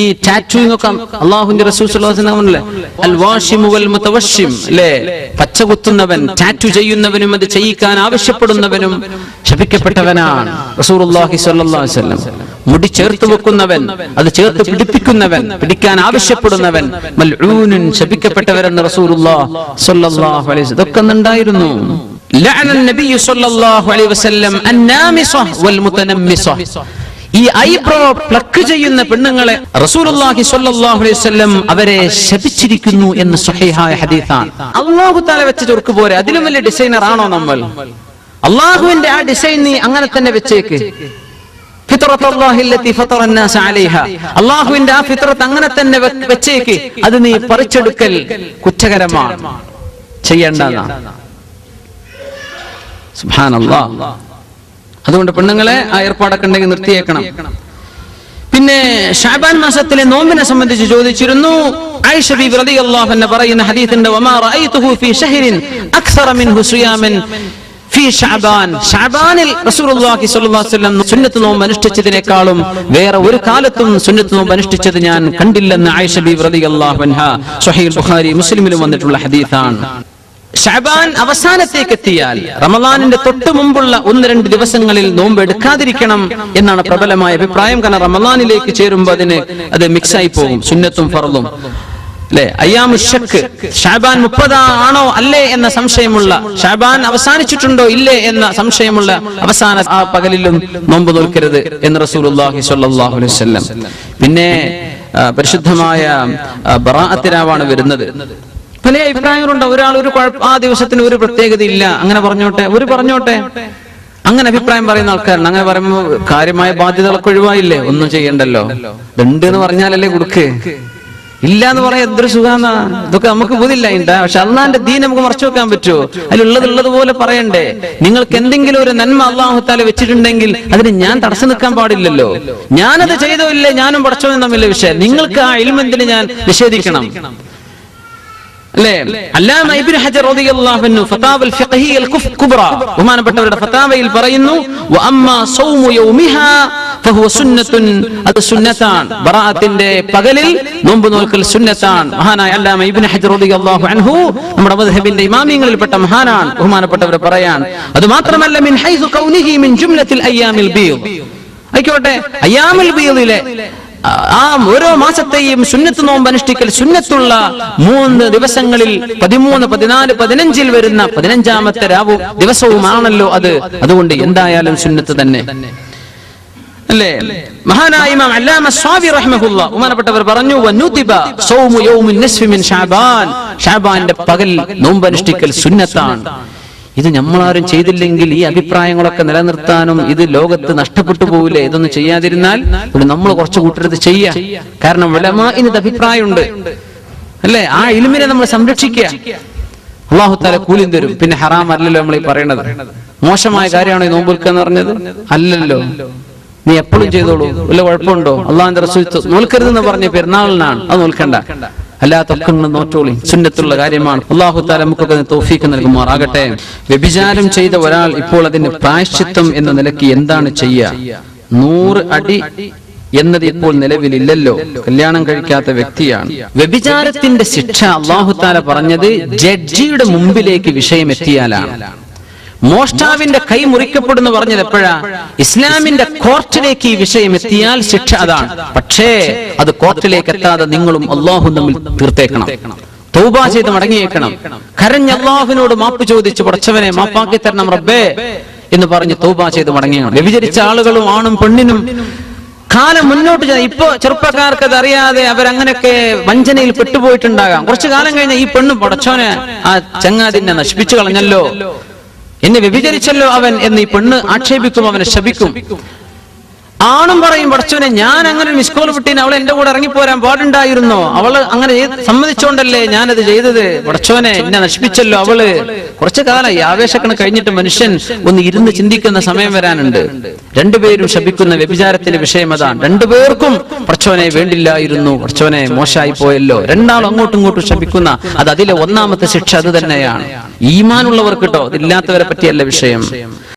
ഈ ടാറ്റൂയിങ് ഒക്കെ. അല്ലാഹുവിന്റെ റസൂൽ സ്വല്ലല്ലാഹു അലൈഹി വസല്ലം അൽ വാഷിമു വൽ മുതവശ്ശിം, അല്ലേ? പച്ച കുത്തുന്നവൻ, ടാറ്റു ചെയ്യുന്നവനും അത് ചെയ്യിക്കാൻ ആവശ്യപ്പെടുന്നവനും ശപിക്കപ്പെട്ടവനാണ് റസൂലുള്ളാഹി സ്വല്ലല്ലാഹു അലൈഹി വസല്ലം. മുടി ചേർത്ത് വെക്കുന്നവൻ, അത് ചേർത്ത് പിടിപ്പിക്കുന്നവൻ, പിടിക്കാൻ ആവശ്യപ്പെടുന്നവൻ മൽഊനുൻ, ശപിക്കപ്പെട്ടവരെന്ന് റസൂലുള്ളാഹി സ്വല്ലല്ലാഹു അലൈഹി വസല്ലം. ഇതൊക്കെ ഉണ്ടായിരുന്നു. ലഅന നബിയ്യു സ്വല്ലല്ലാഹു അലൈഹി വസല്ലം അന്നാമിസഹ വൽ മുതനമ്മിസഹ, ഈ ഐബ്രോ പ്ലക്ക് ചെയ്യുന്ന പെണ്ണുങ്ങളെ റസൂലുള്ളാഹി സ്വല്ലല്ലാഹു അലൈഹി വസല്ലം അവരെ ശപിച്ചിരിക്കുന്നു എന്ന് സ്വഹീഹായ ഹദീസാണ്. അല്ലാഹു തആല വെച്ച ചുർക്ക് പോരെ, അതിലും വലിയ ഡിസൈനർ ആണോ നമ്മൾ? അല്ലാഹുവിന്റെ ആ ഡിസൈൻ നീ അങ്ങനെ തന്നെ വെച്ചേക്ക്. അല്ലാഹുവിന്റെ ആ ഫിത്രത്ത് അങ്ങനെ തന്നെ വെച്ചേക്ക്. അത് നീ പറിച്ചെടുക്കൽ കുറ്റകരമാണ്, ചെയ്യേണ്ടതാണ്. സുബ്ഹാനല്ലാഹ്. അതുകൊണ്ട് പെണ്ണുങ്ങളെ ആ ഏർപ്പാടൊക്കെ ഉണ്ടെങ്കിൽ നിർത്തിയേക്കണം. പിന്നെ ശഅബാൻ മാസത്തിലെ നോമ്പിനെ സംബന്ധിച്ച് ചോദിച്ചിരുന്നു. ആയിഷ ബിബി റളിയല്ലാഹു അൻഹ പറയുന്ന ഹദീസുണ്ട്, വമാ റഅയ്തുഹു ഫീ ശഹ്റിൻ അക്സറ മിൻഹു സിയാമൻ ഫീ ശഅബാൻ. ശഅബാനിൽ റസൂലുള്ളാഹി സ്വല്ലല്ലാഹു അലൈഹി വസല്ലം സുന്നത്ത് നോമ്പ് അനുഷ്ഠിച്ചതിനേക്കാളും വേറെ ഒരു കാലത്തും സുന്നത്ത് നോമ്പ് അനുഷ്ഠിച്ചത് ഞാൻ കണ്ടില്ലെന്ന് ആയിഷ ബിബി റളിയല്ലാഹു അൻഹ സ്വഹീഹ് ബുഖാരി മുസ്ലിമിലും വന്നിട്ടുള്ള ഹദീസാണ്. ശഅബാൻ അവസാനത്തേക്ക് എത്തിയാൽ റമളാനിന്റെ തൊട്ട് മുമ്പുള്ള 1-2 ദിവസങ്ങളിൽ നോമ്പ് എടുക്കാതിരിക്കണം എന്നാണ് പ്രബലമായ അഭിപ്രായം. കാരണം റമളാനിലേക്ക് ചേരുമ്പോൾ അത് മിക്സായി പോകും, സുന്നത്തും ഫർളും, അല്ലെ? അയ്യാമു ശക്ക്, ശഅബാൻ 30 ആണോ അല്ലേ എന്ന സംശയമുള്ള, ശഅബാൻ അവസാനിച്ചിട്ടുണ്ടോ ഇല്ലേ എന്ന സംശയമുള്ള അവസാന ആ പകലിലും നോമ്പ് നോൽക്കരുത് എന്ന് റസൂലുള്ളാഹി സ്വല്ലല്ലാഹു അലൈഹി വസല്ലം. പിന്നെ പരിശുദ്ധമായ ബറാഅത്ത് രാവാണ് വരുന്നത്. പല അഭിപ്രായങ്ങളുണ്ട്. ഒരാൾ ആ ദിവസത്തിന് ഒരു പ്രത്യേകത ഇല്ല, അങ്ങനെ പറഞ്ഞോട്ടെ, അങ്ങനെ അഭിപ്രായം പറയുന്ന ആൾക്കാരുണ്ട്. അങ്ങനെ പറയുമ്പോൾ കാര്യമായ ബാധ്യതകളൊക്കെ ഒഴിവായില്ലേ, ഒന്നും ചെയ്യണ്ടല്ലോ. ഉണ്ട് എന്ന് പറഞ്ഞാലല്ലേ കൊടുക്ക്, ഇല്ല എന്ന് പറയാൻ എന്തൊരു സുഖാന്നാ. ഇതൊക്കെ നമുക്ക് ബുദ്ധിയില്ല. പക്ഷെ അള്ളാന്റെ ദീൻ നമുക്ക് മറച്ചു വെക്കാൻ പറ്റുമോ? അതിലുള്ളതുപോലെ പറയണ്ടേ. നിങ്ങൾക്ക് എന്തെങ്കിലും ഒരു നന്മ അല്ലാഹു തആല വെച്ചിട്ടുണ്ടെങ്കിൽ അതിന് ഞാൻ തടസ്സം നിൽക്കാൻ പാടില്ലല്ലോ. ഞാനത് ചെയ്തോ ഇല്ലേ, ഞാനും പടച്ചോനും തമ്മിലുള്ള വിഷയം. നിങ്ങൾക്ക് ആ ഇൽമ് എന്തിന് ഞാൻ നിഷേധിക്കണം, അല്ലേ? അല്ലാമ ഇബ്നു ഹജർ റളിയല്ലാഹു അൻഹു ഫതാവൽ ഫിഖ്ഹിയൽ കുബ്ര, ബഹുമാനപ്പെട്ടവരുടെ ഫതാവയിൽ പറയുന്നു, വഅമ്മാ സൗമു യൗമിഹാ ഫഹുവ സുന്നത്തുൻ, അത് സുന്നത്താണ്. ബറാഅത്തിന്റെ പകലിൽ നോമ്പ് നോൽക്കൽ സുന്നത്താണ്. മഹാനായ അല്ലാമ ഇബ്നു ഹജർ റളിയല്ലാഹു അൻഹു നമ്മുടെ മദ്ഹബിന്റെ ഇമാമിങ്ങളിൽപ്പെട്ട മഹാനാണ്. ബഹുമാനപ്പെട്ടവർ പറയാൻ, അത് മാത്രമല്ല മിൻ ഹൈസു കൗനിഹി മിൻ ജുംലത്തിൽ അയ്യാമിൽ ബീദ്, ആയിക്കോട്ടെ അയ്യാമുൽ ബീദിലെ ആ ഓരോ മാസത്തെയും സുന്നത്ത് നോമ്പ് അനുഷ്ഠിക്കൽ സുന്നത്തുള്ള 3 ദിവസങ്ങളിൽ 13, 14, 15 വരുന്ന 15ാമത്തെ ദിവസവുമാണല്ലോ അത്. അതുകൊണ്ട് എന്തായാലും സുന്നത്ത് തന്നെ. അല്ലേ? മഹാനായ ഇമാം അല്ലാമ സ്വാബി റഹിമഹുല്ലാഹ് ബഹുമാനപ്പെട്ടവർ പറഞ്ഞു, വനുദിബ സൗമു യൗമിൻ നിസ്ഫി മിൻ ശഅബാൻ, ശഅബാന്റെ പകൽ നോമ്പ് അനുഷ്ഠിക്കൽ സുന്നത്താണ്. ഇത് നമ്മളാരും ചെയ്തില്ലെങ്കിൽ ഈ അഭിപ്രായങ്ങളൊക്കെ നിലനിർത്താനും ഇത് ലോകത്ത് നഷ്ടപ്പെട്ടു പോവില്ലേ? ഇതൊന്നും ചെയ്യാതിരുന്നാൽ നമ്മൾ കുറച്ച് കൂട്ടരുത് ചെയ്യാ. കാരണം ഉലമാഇന് ഇത് അഭിപ്രായമുണ്ട് അല്ലേ? ആ ഇൽമിനെ നമ്മൾ സംരക്ഷിക്കുക. അല്ലാഹു തആല കൂലി തരും. പിന്നെ ഹറാം അല്ലല്ലോ നമ്മൾ ഈ പറയണത്. മോശമായ കാര്യമാണോ ഈ നോമ്പ് നിൽക്കുക എന്ന് പറഞ്ഞത്? അല്ലല്ലോ. നീ എപ്പോഴും ചെയ്തോളൂ, വല്ല കുഴപ്പമുണ്ടോ? അള്ളാഹുവിന്റെ റസൂൽ നോൽക്കരുതെന്ന് പറഞ്ഞ പെരുന്നാളിനാണ്, അത് നോൽക്കണ്ട. അല്ലാത്തൊക്കെ നോറ്റോളി, സുന്നത്തുള്ള കാര്യമാണ്. അല്ലാഹു തആല നമുക്കൊക്കെ തൗഫീഖ് നൽകുമാറാകട്ടെ. വ്യഭിചാരം ചെയ്ത ഒരാൾ ഇപ്പോൾ അതിന് പ്രായശ്ചിത്തം എന്ന നിലയ്ക്ക് എന്താണ് ചെയ്യുക? 100 അടി എന്നത് ഇപ്പോൾ നിലവിലില്ലല്ലോ. കല്യാണം കഴിക്കാത്ത വ്യക്തിയാണ്. വ്യഭിചാരത്തിന്റെ ശിക്ഷ അല്ലാഹു തആല പറഞ്ഞത് ജഡ്ജിയുടെ മുമ്പിലേക്ക് വിഷയം എത്തിയാലാണ്. മോഷ്ടാവിന്റെ കൈ മുറിക്കപ്പെടുന്നു പറഞ്ഞത് എപ്പോഴാ? ഇസ്ലാമിന്റെ കോർട്ടിലേക്ക് ഈ വിഷയം എത്തിയാൽ ശിക്ഷ അതാണ്. പക്ഷേ അത് കോർട്ടിലേക്ക് എത്താതെ നിങ്ങളും അള്ളാഹും തമ്മിൽ തീർത്തേക്കണം. തൗബ ചെയ്ത് മടങ്ങിയേക്കണം. കരഞ്ഞ് അള്ളാഹുവിനോട് മാപ്പ് ചോദിച്ച്, പടച്ചവനെ മാപ്പാക്കി തരണം റബ്ബേ എന്ന് പറഞ്ഞ് തൗബ ചെയ്ത് മടങ്ങിയേക്കണം. വ്യഭിചരിച്ച ആളുകളും ആണും പെണ്ണിനും കാലം മുന്നോട്ട്. ഇപ്പൊ ചെറുപ്പക്കാർക്ക് അത് അറിയാതെ അവരങ്ങനെയൊക്കെ വഞ്ചനയിൽ പെട്ടുപോയിട്ടുണ്ടാകാം. കുറച്ചു കാലം കഴിഞ്ഞ ഈ പെണ്ണ്, പടച്ചോനെ ആ ചങ്ങാതിനെ നശിപ്പിച്ചു കളഞ്ഞല്ലോ, എന്നെ വ്യഭിചരിച്ചല്ലോ അവൻ എന്ന് ഈ പെണ്ണ് ആക്ഷേപിക്കും, അവനെ ശപിക്കും. ആണും പറയും, പടച്ചോനെ ഞാൻ അങ്ങനെ ഒരു മിസ്കോൾ വിട്ടീന്, അവൾ എന്റെ കൂടെ ഇറങ്ങിപ്പോരാൻ പാടുണ്ടായിരുന്നോ? അവള് അങ്ങനെ സമ്മതിച്ചോണ്ടല്ലേ ഞാനത് ചെയ്തത്. പടച്ചോനെ എന്നെ നശിപ്പിച്ചല്ലോ അവള്. കുറച്ചു കാലം ഈ ആവേശക്കണ് കഴിഞ്ഞിട്ട് മനുഷ്യൻ ഒന്ന് ഇരുന്ന് ചിന്തിക്കുന്ന സമയം വരാനുണ്ട്. രണ്ടുപേരും ശപിക്കുന്ന വ്യഭിചാരത്തിന്റെ വിഷയം അതാണ്. രണ്ടുപേർക്കും പടച്ചോനെ വേണ്ടില്ലായിരുന്നു, പടച്ചോനെ മോശമായി പോയല്ലോ. രണ്ടാളും അങ്ങോട്ടും ഇങ്ങോട്ടും ശപിക്കുന്ന, അത് അതിലെ ഒന്നാമത്തെ ശിക്ഷ അത് തന്നെയാണ്. ഈമാനുള്ളവർക്ക് കേട്ടോ, ഇതില്ലാത്തവരെ പറ്റിയല്ല വിഷയം.